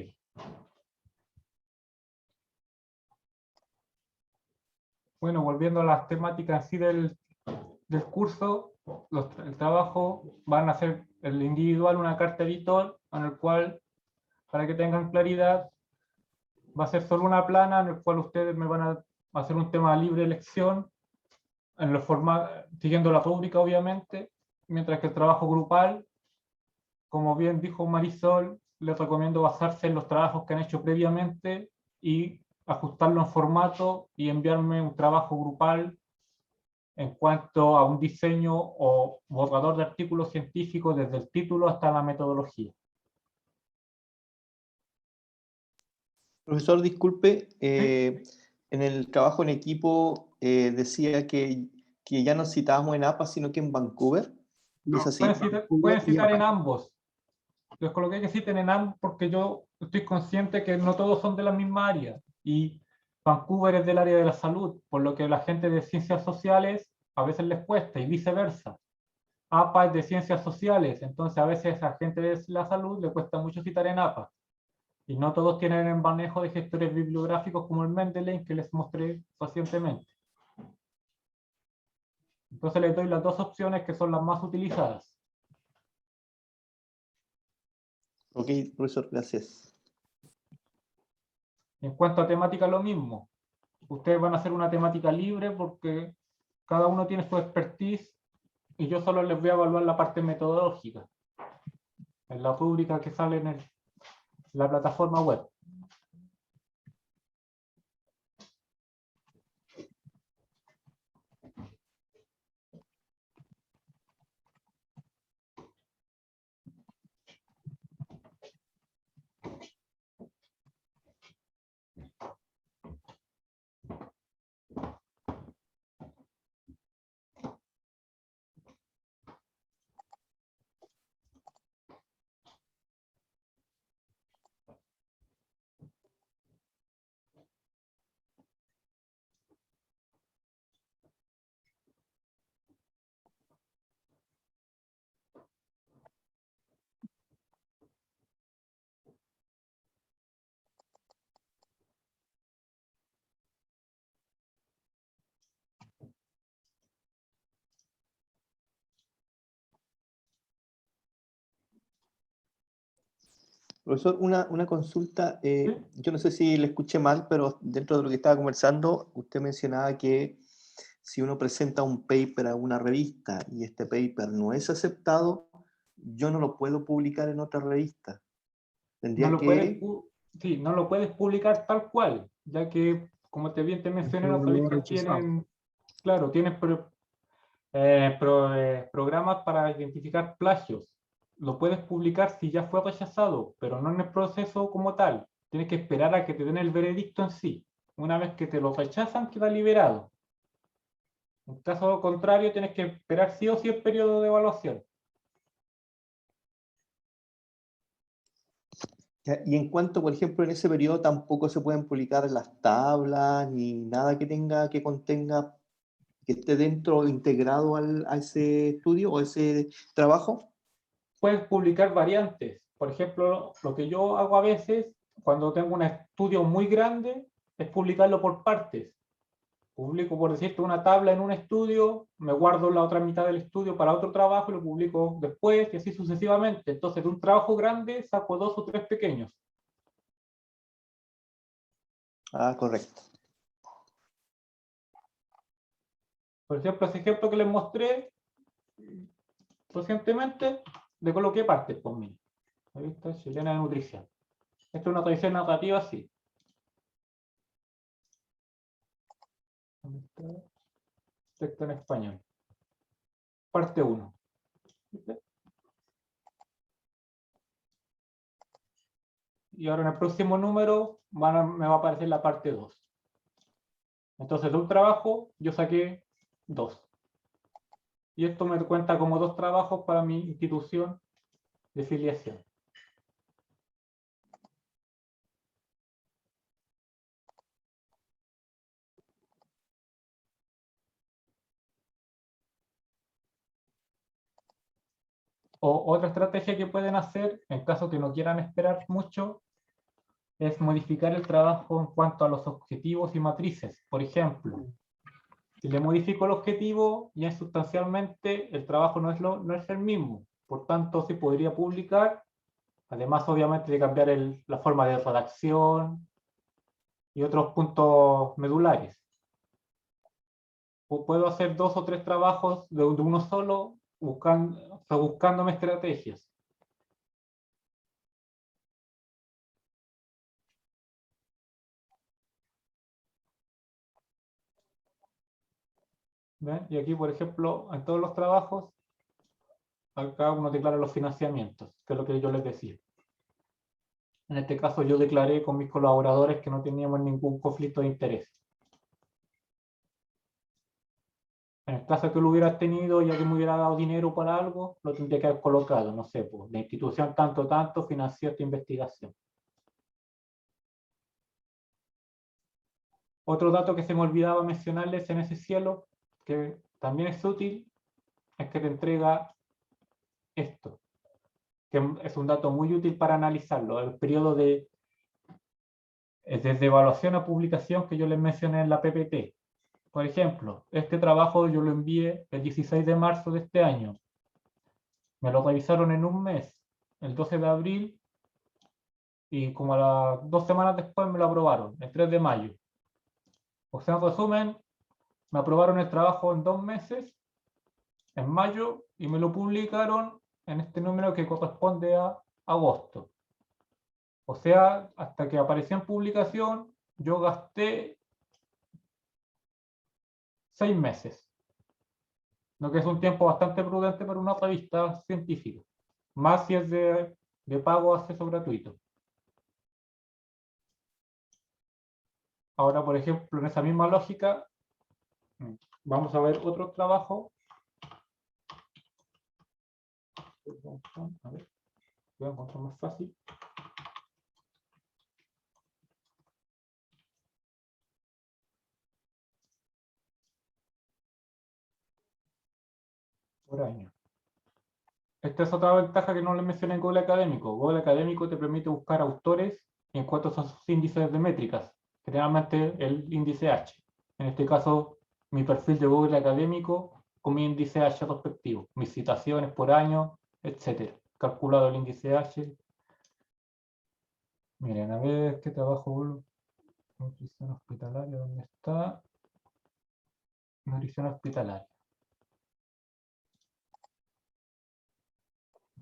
[SPEAKER 3] Bueno, volviendo a las temáticas en sí del curso, el trabajo van a ser el individual, una carta editor, en el cual, para que tengan claridad, va a ser solo una plana en el cual ustedes me van a hacer un tema de libre elección, siguiendo la rúbrica, obviamente, mientras que el trabajo grupal, como bien dijo Marisol, les recomiendo basarse en los trabajos que han hecho previamente y ajustarlo en formato y enviarme un trabajo grupal en cuanto a un diseño o borrador de artículos científicos desde el título hasta la metodología.
[SPEAKER 7] Profesor, disculpe, en el trabajo en equipo decía que ya no citábamos en APA, sino que en Vancouver.
[SPEAKER 4] No,
[SPEAKER 7] ¿Es así?
[SPEAKER 3] Pueden citar en ambos. Les coloqué que citen en ambos porque yo estoy consciente que no todos son de la misma área. Y Vancouver es del área de la salud, por lo que la gente de ciencias sociales a veces les cuesta y viceversa. APA es de ciencias sociales, entonces a veces a gente de la salud le cuesta mucho citar en APA. Y no todos tienen el manejo de gestores bibliográficos como el Mendeley que les mostré recientemente. Entonces les doy las dos opciones que son las más utilizadas.
[SPEAKER 7] Ok, profesor, gracias.
[SPEAKER 3] En cuanto a temática, lo mismo. Ustedes van a hacer una temática libre porque cada uno tiene su expertise y yo solo les voy a evaluar la parte metodológica en la rúbrica que sale en la plataforma web.
[SPEAKER 7] Profesor, una consulta. Yo no sé si le escuché mal, pero dentro de lo que estaba conversando, usted mencionaba que si uno presenta un paper a una revista y este paper no es aceptado, yo no lo puedo publicar en otra revista.
[SPEAKER 3] No
[SPEAKER 7] Tendría
[SPEAKER 3] lo puedes,
[SPEAKER 7] que...
[SPEAKER 3] sí, no lo puedes publicar tal cual, ya que, como bien te mencioné, las
[SPEAKER 4] luego
[SPEAKER 3] revistas
[SPEAKER 4] rechazado.
[SPEAKER 3] tienen, claro, tienen programas para identificar plagios. Lo puedes publicar si ya fue rechazado, pero no en el proceso como tal. Tienes que esperar a que te den el veredicto en sí. Una vez que te lo rechazan, queda liberado. En caso contrario, tienes que esperar sí o sí el periodo de evaluación.
[SPEAKER 7] Y en cuanto, por ejemplo, en ese periodo tampoco se pueden publicar las tablas ni nada que tenga, que contenga, que esté dentro, integrado a ese estudio o ese trabajo.
[SPEAKER 3] Puedes publicar variantes. Por ejemplo, lo que yo hago a veces, cuando tengo un estudio muy grande, es publicarlo por partes. Publico, por decirte, una tabla en un estudio, me guardo la otra mitad del estudio para otro trabajo y lo publico después, y así sucesivamente. Entonces, de un trabajo grande saco 2 o 3 pequeños.
[SPEAKER 7] Ah, correcto.
[SPEAKER 3] Por ejemplo, ese ejemplo que les mostré recientemente, le coloqué partes por mí. Revista Chilena de Nutrición. Esta es una tradición narrativa así. Texto en español. Parte 1. Y ahora en el próximo número me va a aparecer la parte 2. Entonces de un trabajo yo saqué 2. Y esto me cuenta como 2 trabajos para mi institución de filiación. O otra estrategia que pueden hacer, en caso que no quieran esperar mucho, es modificar el trabajo en cuanto a los objetivos y matrices. Por ejemplo, si le modifico el objetivo, ya sustancialmente el trabajo no es el mismo. Por tanto, se podría publicar, además obviamente de cambiar la forma de redacción y otros puntos medulares. Puedo hacer 2 o 3 trabajos de uno solo, buscándome estrategias. ¿Ven? Y aquí, por ejemplo, en todos los trabajos, acá uno declara los financiamientos, que es lo que yo les decía. En este caso yo declaré con mis colaboradores que no teníamos ningún conflicto de interés. En el caso que lo hubieras tenido, ya que me hubiera dado dinero para algo, lo tendría que haber colocado, no sé, pues, la institución tanto financió esta investigación. Otro dato que se me olvidaba mencionarles en ese cielo, que también es útil, es que te entrega esto, que es un dato muy útil para analizarlo, el periodo desde evaluación a publicación que yo les mencioné en la PPT. Por ejemplo, este trabajo yo lo envié el 16 de marzo de este año. Me lo revisaron en un mes, el 12 de abril, y como a las 2 semanas después me lo aprobaron, el 3 de mayo. O sea, en resumen, me aprobaron el trabajo en 2 meses, en mayo, y me lo publicaron en este número que corresponde a agosto. O sea, hasta que apareció en publicación, yo gasté 6 meses. Lo que es un tiempo bastante prudente para una revista científica. Más si es de pago o acceso gratuito. Ahora, por ejemplo, en esa misma lógica, vamos a ver otro trabajo. A ver, voy a encontrar más fácil. Por año. Esta es otra ventaja que no les mencioné en Google Académico. Google Académico te permite buscar autores en cuanto a sus índices de métricas, generalmente el índice H. En este caso, mi perfil de Google Académico con mi índice H respectivo, mis citaciones por año, etc. Calculado el índice H. Miren, a ver qué trabajo. Nutrición hospitalaria, ¿dónde está? Nutrición hospitalaria.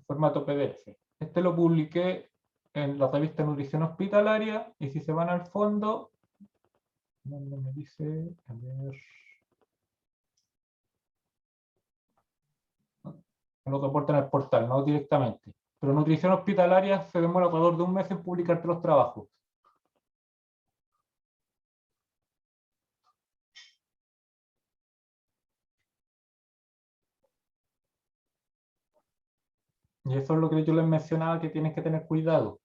[SPEAKER 3] Formato PDF. Este lo publiqué en la revista Nutrición Hospitalaria, y si se van al fondo, ¿dónde me dice? A ver. Lo reportan en el portal, no directamente. Pero Nutrición Hospitalaria se demora alrededor de un mes en publicarte los trabajos. Y eso es lo que yo les mencionaba, que tienes que tener cuidado.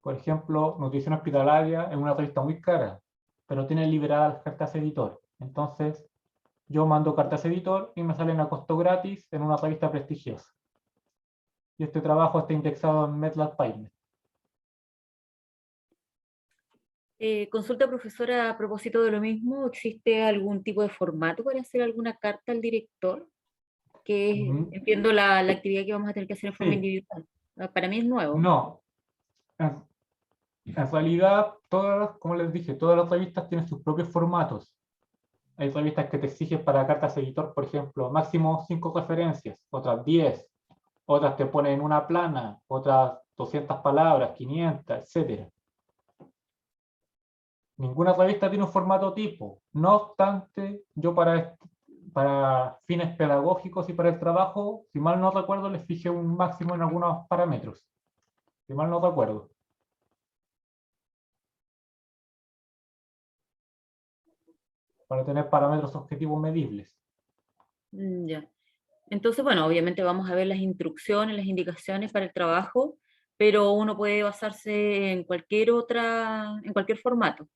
[SPEAKER 3] Por ejemplo, Nutrición Hospitalaria es una revista muy cara, pero tiene liberadas las cartas editor. Entonces, yo mando cartas editor y me salen a costo gratis en una revista prestigiosa. Y este trabajo está indexado en MedLab PubMed.
[SPEAKER 5] Consulta, profesora, a propósito de lo mismo, ¿existe algún tipo de formato para hacer alguna carta al director? Que entiendo la actividad que vamos a tener que hacer en forma
[SPEAKER 3] Sí.
[SPEAKER 5] individual. Para mí es nuevo.
[SPEAKER 3] No. En realidad, como les dije, todas las revistas tienen sus propios formatos. Hay revistas que te exigen para cartas editor, por ejemplo, máximo 5 referencias, otras 10, otras te ponen una plana, otras 200 palabras, 500, etc. Ninguna revista tiene un formato tipo. No obstante, yo para fines pedagógicos y para el trabajo, si mal no recuerdo, les fijé un máximo en algunos parámetros. Si mal no recuerdo. Para tener parámetros objetivos medibles.
[SPEAKER 5] Ya. Entonces, bueno, obviamente vamos a ver las instrucciones, las indicaciones para el trabajo, pero uno puede basarse en cualquier formato,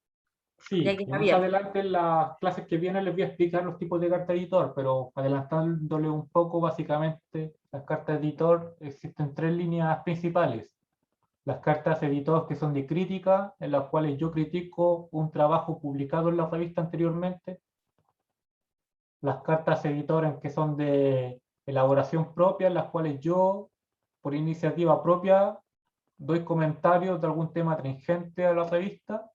[SPEAKER 5] ya
[SPEAKER 3] Sí,
[SPEAKER 5] que
[SPEAKER 3] y
[SPEAKER 5] es
[SPEAKER 3] más
[SPEAKER 5] abierto.
[SPEAKER 3] adelante en las clases que vienen les voy a explicar los tipos de carta editor, pero adelantándole un poco, básicamente, las cartas editor existen 3 líneas principales. Las cartas editor que son de crítica, en las cuales yo critico un trabajo publicado en la revista anteriormente. Las cartas editor en que son de elaboración propia, en las cuales yo, por iniciativa propia, doy comentarios de algún tema atingente a la revista.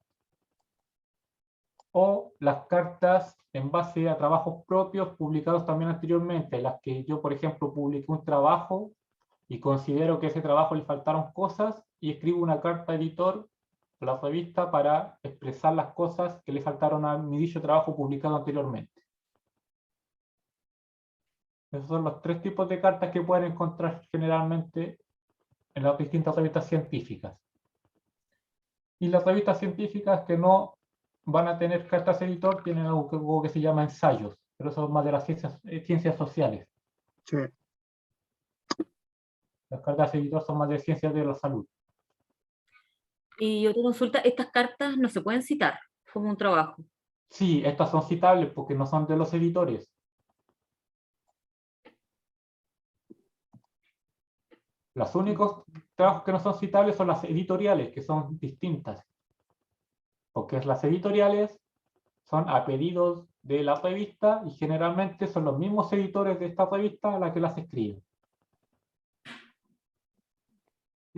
[SPEAKER 3] O las cartas en base a trabajos propios publicados también anteriormente, en las que yo, por ejemplo, publiqué un trabajo y considero que a ese trabajo le faltaron cosas y escribo una carta editor a la revista para expresar las cosas que le faltaron a mi dicho trabajo publicado anteriormente. Esos son los 3 tipos de cartas que pueden encontrar generalmente en las distintas revistas científicas. Y las revistas científicas que no van a tener cartas editor tienen algo que se llama ensayos, pero son más de las ciencias sociales.
[SPEAKER 4] Sí.
[SPEAKER 3] Las cartas editor son más de ciencias de la salud.
[SPEAKER 5] Y otra consulta, estas cartas no se pueden citar como un trabajo.
[SPEAKER 3] Sí, estas son citables porque no son de los editores. Los únicos trabajos que no son citables son las editoriales, que son distintas. Porque las editoriales son a pedidos de la revista y generalmente son los mismos editores de esta revista a la que las escriben.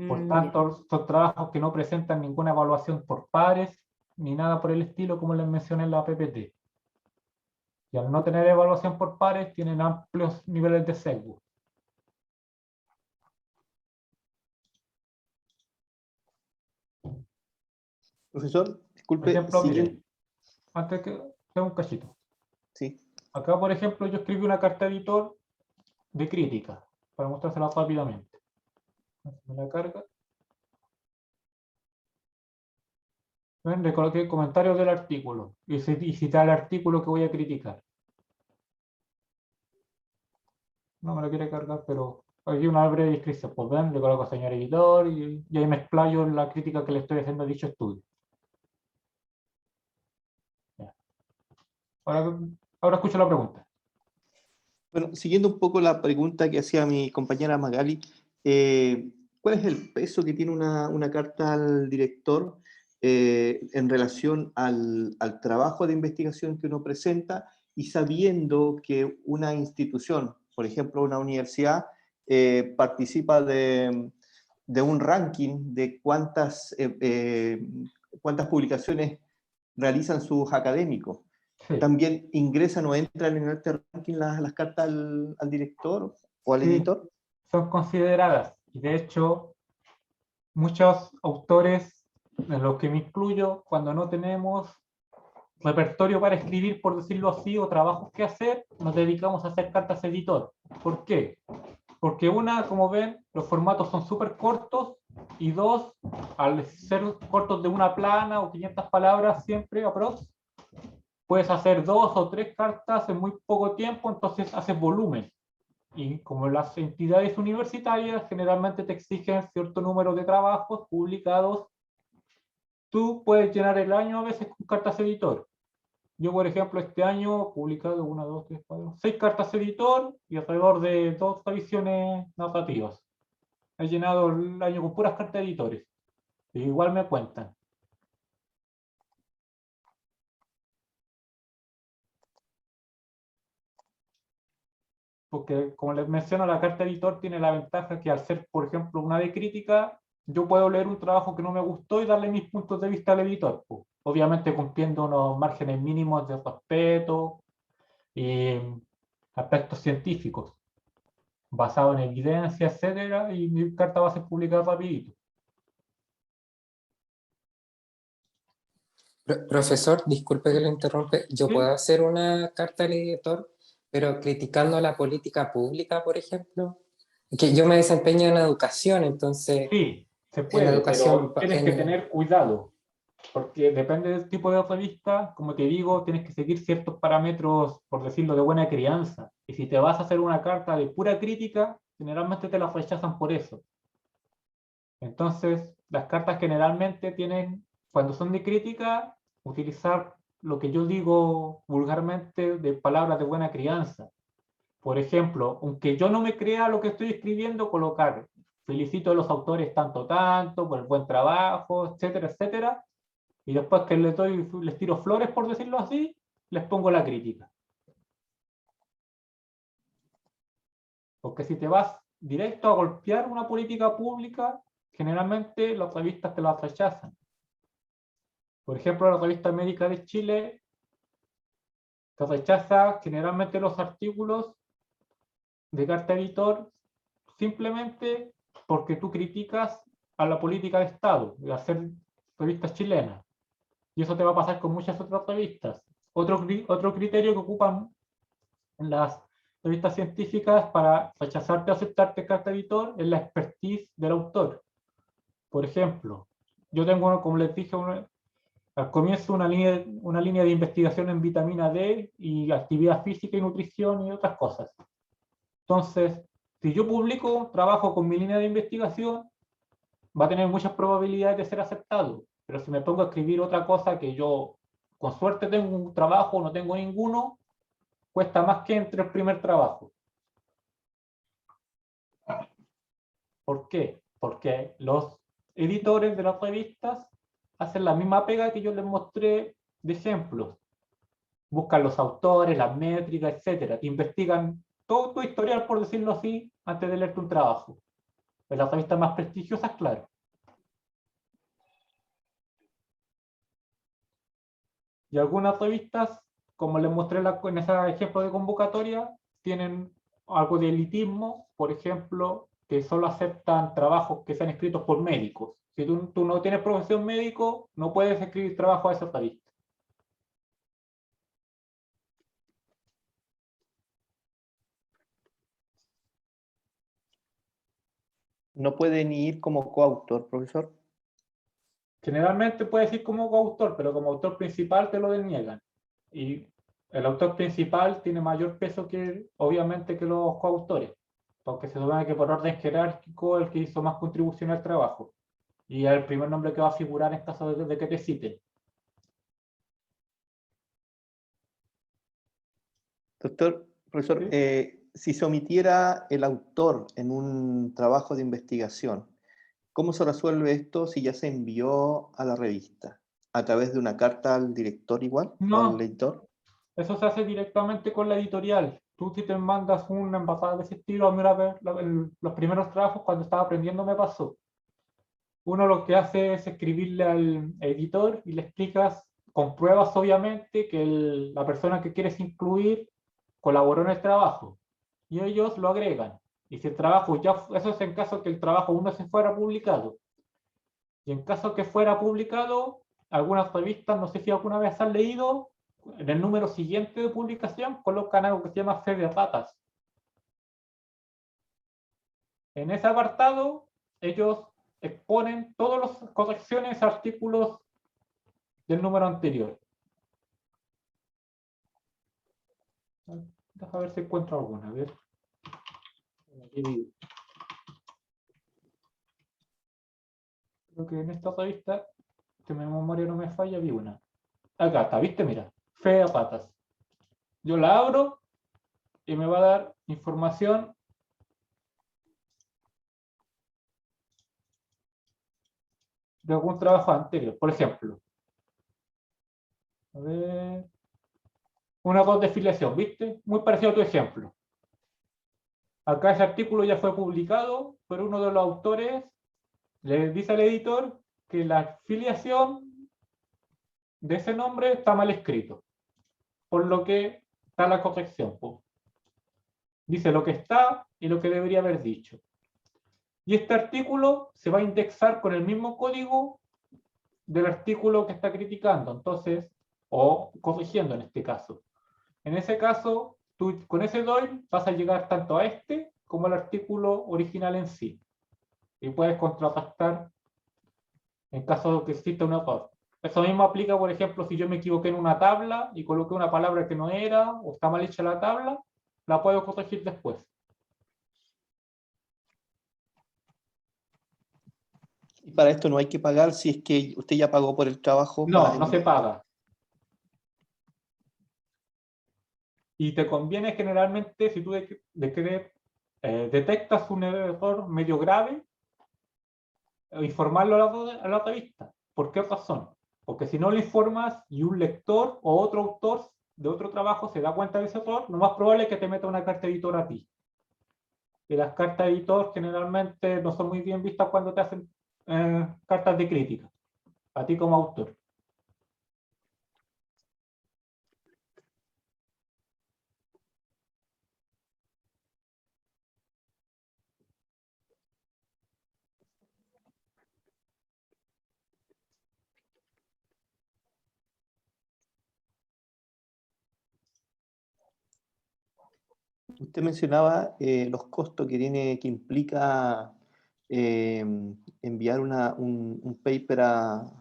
[SPEAKER 3] Por tanto, son trabajos que no presentan ninguna evaluación por pares ni nada por el estilo, como les mencioné en la PPT. Y al no tener evaluación por pares, tienen amplios niveles de sesgo.
[SPEAKER 7] Profesor,
[SPEAKER 3] Por
[SPEAKER 7] disculpe,
[SPEAKER 3] ejemplo,
[SPEAKER 7] siguen.
[SPEAKER 3] miren, antes que un cachito.
[SPEAKER 7] Sí.
[SPEAKER 3] Acá, por ejemplo, yo escribí una carta editor de crítica, para mostrársela rápidamente. Me la carga. ¿Ven? Le coloqué comentarios del artículo y cita el artículo que voy a criticar. No me lo quiere cargar, pero aquí una breve descripción. Pues ven, le coloco señor editor y ahí me explayo en la crítica que le estoy haciendo a dicho estudio. Ya. Ahora escucho la pregunta.
[SPEAKER 7] Bueno, siguiendo un poco la pregunta que hacía mi compañera Magali, ¿cuál es el peso que tiene una carta al director en relación al trabajo de investigación que uno presenta y sabiendo que una institución, por ejemplo una universidad, participa de de un ranking de cuántas publicaciones realizan sus académicos.
[SPEAKER 3] Sí.
[SPEAKER 7] ¿También ingresan o entran en este ranking las cartas al director o al
[SPEAKER 3] Sí,
[SPEAKER 7] editor?
[SPEAKER 3] son consideradas. Y de hecho, muchos autores, en los que me incluyo, cuando no tenemos repertorio para escribir, por decirlo así, o trabajos que hacer, nos dedicamos a hacer cartas editor. ¿Por qué? Porque una, como ven, los formatos son súper cortos, y dos, al ser cortos de una plana o 500 palabras siempre, aprox, puedes hacer 2 o 3 cartas en muy poco tiempo, entonces haces volumen. Y como las entidades universitarias generalmente te exigen cierto número de trabajos publicados, tú puedes llenar el año a veces con cartas editor. Yo, por ejemplo, este año he publicado 1, 2, 3, 4, 6 cartas editor y alrededor de 2 revisiones narrativas. He llenado el año con puras cartas editores. Y igual me cuentan. Porque, como les menciono, la carta editor tiene la ventaja que, al ser, por ejemplo, una de crítica, yo puedo leer un trabajo que no me gustó y darle mis puntos de vista al editor, pues. Obviamente cumpliendo unos márgenes mínimos de respeto y aspectos científicos, basados en evidencia, etcétera, y mi carta va a ser publicada rapidito.
[SPEAKER 6] Profesor, disculpe que lo interrumpe. Yo
[SPEAKER 3] Sí.
[SPEAKER 6] puedo hacer una carta al editor, pero criticando la política pública, por ejemplo. Que yo me desempeño en educación, entonces
[SPEAKER 3] Sí, se
[SPEAKER 6] en
[SPEAKER 3] puede,
[SPEAKER 6] educación,
[SPEAKER 3] pero tienes que tener cuidado, porque depende del tipo de revista, como te digo, tienes que seguir ciertos parámetros, por decirlo, de buena crianza. Y si te vas a hacer una carta de pura crítica, generalmente te la rechazan por eso. Entonces, las cartas generalmente tienen, cuando son de crítica, utilizar lo que yo digo vulgarmente de palabras de buena crianza. Por ejemplo, aunque yo no me crea lo que estoy escribiendo, colocar felicito a los autores tanto, tanto, por el buen trabajo, etcétera, etcétera. Y después que les tiro flores, por decirlo así, les pongo la crítica. Porque si te vas directo a golpear una política pública, generalmente las revistas te la rechazan. Por ejemplo, la revista Médica de Chile te rechaza generalmente los artículos de carta editor simplemente porque tú criticas a la política de Estado, de hacer revistas chilenas. Y eso te va a pasar con muchas otras revistas. Otro criterio que ocupan las revistas científicas para rechazarte o aceptarte carta editor es la expertise del autor. Por ejemplo, yo tengo, como les dije, al comienzo una línea de investigación en vitamina D y actividad física y nutrición y otras cosas. Entonces, si yo publico un trabajo con mi línea de investigación, va a tener muchas probabilidades de ser aceptado. Pero si me pongo a escribir otra cosa que yo, con suerte, tengo un trabajo o no tengo ninguno, cuesta más que entre el primer trabajo. ¿Por qué? Porque los editores de las revistas hacen la misma pega que yo les mostré de ejemplos. Buscan los autores, las métricas, etcétera. Investigan todo tu historial, por decirlo así, antes de leerte un trabajo. En las revistas más prestigiosas, claro. Y algunas revistas, como les mostré en ese ejemplo de convocatoria, tienen algo de elitismo, por ejemplo, que solo aceptan trabajos que sean escritos por médicos. Si tú no tienes profesión médico, no puedes escribir trabajo a esa revista.
[SPEAKER 7] ¿No puede ni ir como coautor, profesor?
[SPEAKER 3] Generalmente puedes ir como coautor, pero como autor principal te lo deniegan. Y el autor principal tiene mayor peso que, obviamente, que los coautores, porque se supone que por orden jerárquico el que hizo más contribución al trabajo. Y es el primer nombre que va a figurar en caso de que te citen.
[SPEAKER 7] Doctor, profesor,
[SPEAKER 3] ¿Sí?
[SPEAKER 7] si se omitiera el autor en un trabajo de investigación, ¿cómo se resuelve esto si ya se envió a la revista? ¿A través de una carta al director igual o al
[SPEAKER 3] No,
[SPEAKER 7] editor?
[SPEAKER 3] eso se hace directamente con la editorial. Tú, si te mandas una embajada de ese estilo, a mí una vez, los primeros trabajos cuando estaba aprendiendo me pasó. uno lo que hace es escribirle al editor y le explicas con pruebas, obviamente, que la persona que quieres incluir colaboró en el trabajo. Y ellos lo agregan. Y si el trabajo ya, eso es en caso que el trabajo aún no se fuera publicado. Y en caso que fuera publicado, algunas revistas, no sé si alguna vez han leído, en el número siguiente de publicación colocan algo que se llama fe de ratas. En ese apartado, ellos exponen todas las correcciones a artículos del número anterior. Deja ver si encuentro alguna. A ver. Creo que en esta revista, que mi memoria no me falla, vi una. Acá está, ¿viste? Mira, fe de patas. Yo la abro y me va a dar información de algún trabajo anterior. Por ejemplo, a ver, una voz de filiación, ¿viste? Muy parecido a tu ejemplo. Acá ese artículo ya fue publicado, pero uno de los autores le dice al editor que la filiación de ese nombre está mal escrito, por lo que está la corrección. Dice lo que está y lo que debería haber dicho. Y este artículo se va a indexar con el mismo código del artículo que está criticando, entonces, o corrigiendo en este caso. En ese caso, tú con ese DOI vas a llegar tanto a este como al artículo original en sí. Y puedes contrarrestar en caso de que exista un error. Eso mismo aplica, por ejemplo, si yo me equivoqué en una tabla y coloqué una palabra que no era, o está mal hecha la tabla, la puedo corregir después.
[SPEAKER 7] Y para esto no hay que pagar si es que usted ya pagó por el trabajo.
[SPEAKER 3] No, no se paga. Y te conviene generalmente, si tú detectas un error medio grave, informarlo a la revista. ¿Por qué razón? Porque si no lo informas y un lector o otro autor de otro trabajo se da cuenta de ese error, lo más probable es que te meta una carta editor a ti. Y las cartas editor generalmente no son muy bien vistas cuando te hacen cartas de crítica, a ti como autor.
[SPEAKER 7] Usted mencionaba los costos que implica enviar un paper a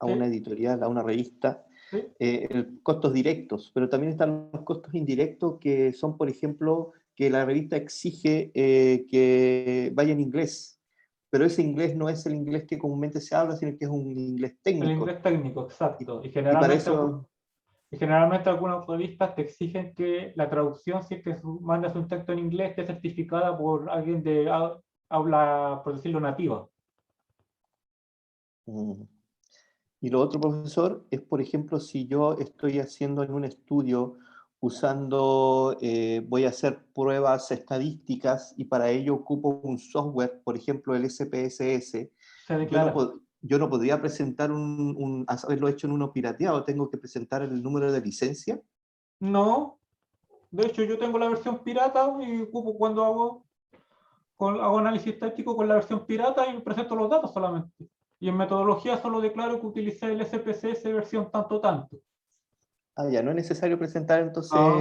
[SPEAKER 7] una editorial, a una revista,
[SPEAKER 3] ¿Sí?
[SPEAKER 7] costos directos, pero también están los costos indirectos que son, por ejemplo, que la revista exige que vaya en inglés, pero ese inglés no es el inglés que comúnmente se habla, sino que es un inglés
[SPEAKER 3] El
[SPEAKER 7] técnico.
[SPEAKER 3] inglés técnico, exacto.
[SPEAKER 7] Y para eso...
[SPEAKER 3] Y generalmente algunas revistas te exigen que la traducción, si es que mandas un texto en inglés, esté certificada por alguien de habla, por decirlo, nativa.
[SPEAKER 7] Y lo otro, profesor, es, por ejemplo, si yo estoy haciendo en un estudio usando, voy a hacer pruebas estadísticas y para ello ocupo un software, por ejemplo, el SPSS,
[SPEAKER 3] Se declara.
[SPEAKER 7] yo no podría presentar haberlo hecho en uno pirateado, tengo que presentar el número de licencia.
[SPEAKER 3] No, de hecho yo tengo la versión pirata y ocupo cuando hago análisis estático con la versión pirata y presento los datos solamente. Y en metodología solo declaro que utilicé el SPSS versión tanto.
[SPEAKER 7] Ah, ya, no es necesario presentar entonces
[SPEAKER 3] No,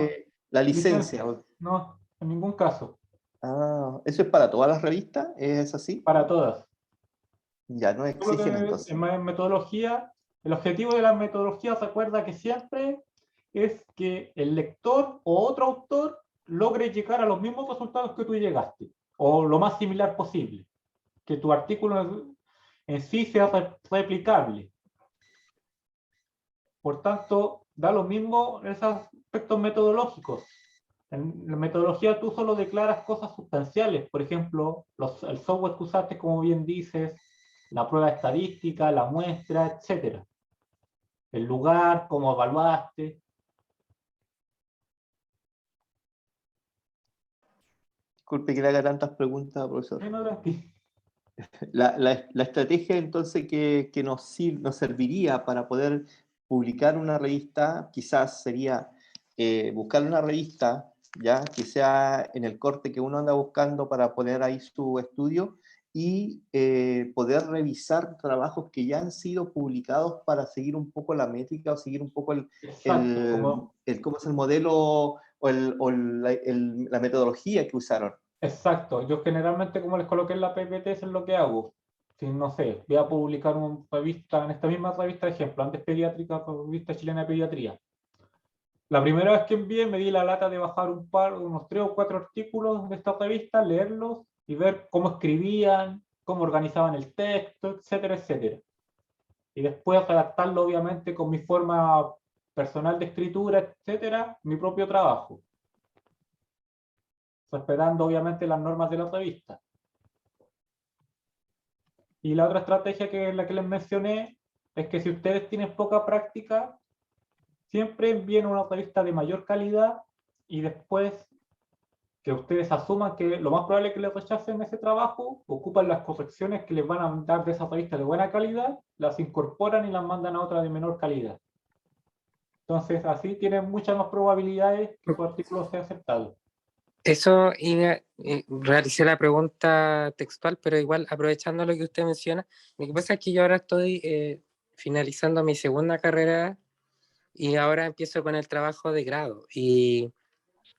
[SPEAKER 7] la licencia.
[SPEAKER 3] No, en ningún caso.
[SPEAKER 7] Ah, ¿eso es para todas las revistas? ¿Es así?
[SPEAKER 3] Para todas.
[SPEAKER 7] Ya, no exigen entonces.
[SPEAKER 3] En metodología, el objetivo de la metodología, recuerda que siempre es que el lector o otro autor logre llegar a los mismos resultados que tú llegaste, o lo más similar posible. Que tu artículo en sí sea replicable. Por tanto, da lo mismo esos aspectos metodológicos. En la metodología tú solo declaras cosas sustanciales, por ejemplo, el software que usaste, como bien dices, la prueba estadística, la muestra, etc. El lugar, cómo evaluaste.
[SPEAKER 7] Disculpe que le haga tantas preguntas, profesor.
[SPEAKER 3] No, tranqui.
[SPEAKER 7] La estrategia entonces que nos serviría para poder publicar una revista, quizás sería buscar una revista ya que sea en el corte que uno anda buscando para poner ahí su estudio y poder revisar trabajos que ya han sido publicados para seguir un poco la métrica o seguir un poco
[SPEAKER 3] Exacto,
[SPEAKER 7] cómo es el modelo o la metodología que usaron.
[SPEAKER 3] exacto. Yo generalmente, como les coloqué en la PPT, eso es lo que hago. Si no sé, voy a publicar una revista, en esta misma revista, ejemplo, antes pediátrica, revista chilena de pediatría. La primera vez que envié me di la lata de bajar unos 3 o 4 artículos de esta revista, leerlos y ver cómo escribían, cómo organizaban el texto, etcétera, etcétera. Y después redactarlo obviamente con mi forma personal de escritura, etcétera, mi propio trabajo. Respetando obviamente las normas de la revista. Y la otra estrategia que es la que les mencioné es que si ustedes tienen poca práctica, siempre envíen una revista de mayor calidad y después que ustedes asuman que lo más probable es que les rechacen ese trabajo, ocupan las correcciones que les van a dar de esa revista de buena calidad, las incorporan y las mandan a otra de menor calidad. Entonces, así tienen muchas más probabilidades que su artículo sea aceptado.
[SPEAKER 6] Eso, realicé la pregunta textual, pero igual aprovechando lo que usted menciona, lo que pasa es que yo ahora estoy finalizando mi segunda carrera y ahora empiezo con el trabajo de grado. Y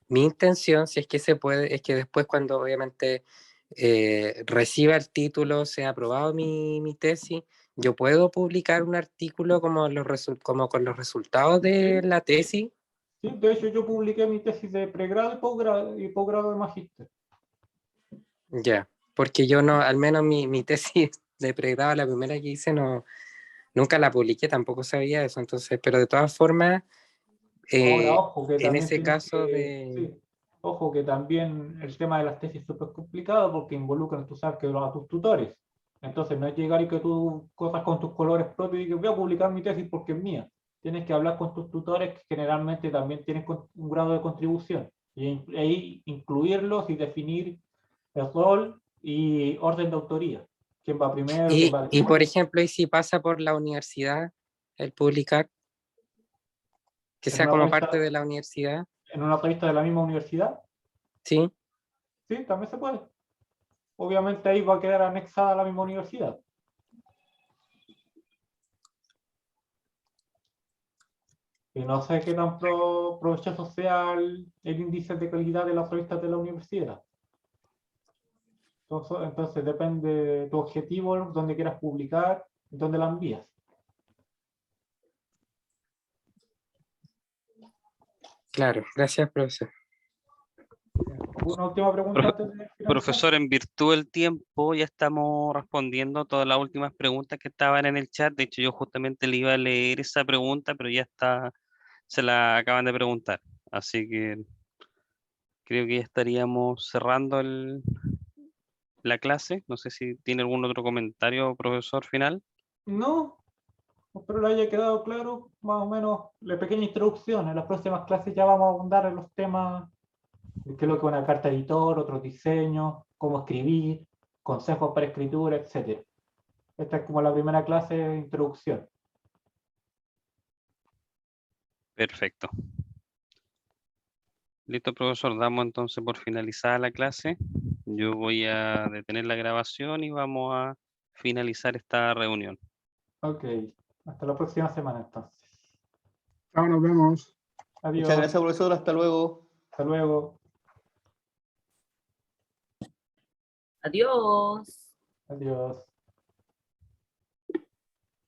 [SPEAKER 6] mi intención, si es que se puede, es que después cuando obviamente reciba el título, sea aprobado mi tesis, yo puedo publicar un artículo como con los resultados de la tesis.
[SPEAKER 3] Sí, de hecho, yo publiqué mi tesis de pregrado y posgrado de magíster.
[SPEAKER 6] Ya, porque yo no, al menos mi tesis de pregrado, la primera que hice, nunca la publiqué, tampoco sabía eso, entonces, pero de todas formas,
[SPEAKER 3] Ahora, ojo, que
[SPEAKER 6] en
[SPEAKER 3] también
[SPEAKER 6] ese
[SPEAKER 3] tienes
[SPEAKER 6] caso
[SPEAKER 3] que... Sí, ojo, que también el tema de las tesis es súper complicado porque involucran, tú sabes, que a tus tutores. Entonces, no es llegar y que tú corras con tus colores propios y que voy a publicar mi tesis porque es mía. Tienes que hablar con tus tutores que generalmente también tienen un grado de contribución. Y ahí incluirlos y definir el rol y orden de autoría. ¿Quién va primero? ¿Quién va
[SPEAKER 6] y
[SPEAKER 3] después?
[SPEAKER 6] por ejemplo, y si pasa por la universidad, el publicar, que
[SPEAKER 3] En
[SPEAKER 6] sea
[SPEAKER 3] una
[SPEAKER 6] como
[SPEAKER 3] revista,
[SPEAKER 6] parte de la universidad,
[SPEAKER 3] en una revista de la misma universidad,
[SPEAKER 6] ¿sí?
[SPEAKER 3] sí, también se puede. Obviamente ahí va a quedar anexada a la misma universidad. Y no sé qué tan provechoso sea el índice de calidad de las revistas de la universidad. Entonces depende de tu objetivo, dónde quieras publicar, dónde la envías.
[SPEAKER 6] Claro, gracias, profesor.
[SPEAKER 3] Una última pregunta antes de finalizar.
[SPEAKER 2] Profesor, en virtud del tiempo, ya estamos respondiendo todas las últimas preguntas que estaban en el chat. De hecho, yo justamente le iba a leer esa pregunta, pero ya está, se la acaban de preguntar. Así que creo que ya estaríamos cerrando la clase. No sé si tiene algún otro comentario, profesor, final.
[SPEAKER 3] No, espero le haya quedado claro más o menos la pequeña introducción. En las próximas clases ya vamos a abundar en los temas de qué es lo que es una carta editor, otros diseños, cómo escribir, consejos para escritura, etc. Esta es como la primera clase de introducción.
[SPEAKER 2] Perfecto. Listo, profesor. Damos entonces por finalizada la clase. Yo voy a detener la grabación y vamos a finalizar esta reunión.
[SPEAKER 3] Ok, hasta la próxima semana entonces.
[SPEAKER 4] Chao, nos vemos.
[SPEAKER 3] Adiós.
[SPEAKER 7] Muchas gracias, profesor. Hasta luego.
[SPEAKER 3] Hasta luego.
[SPEAKER 5] Adiós.
[SPEAKER 3] Adiós.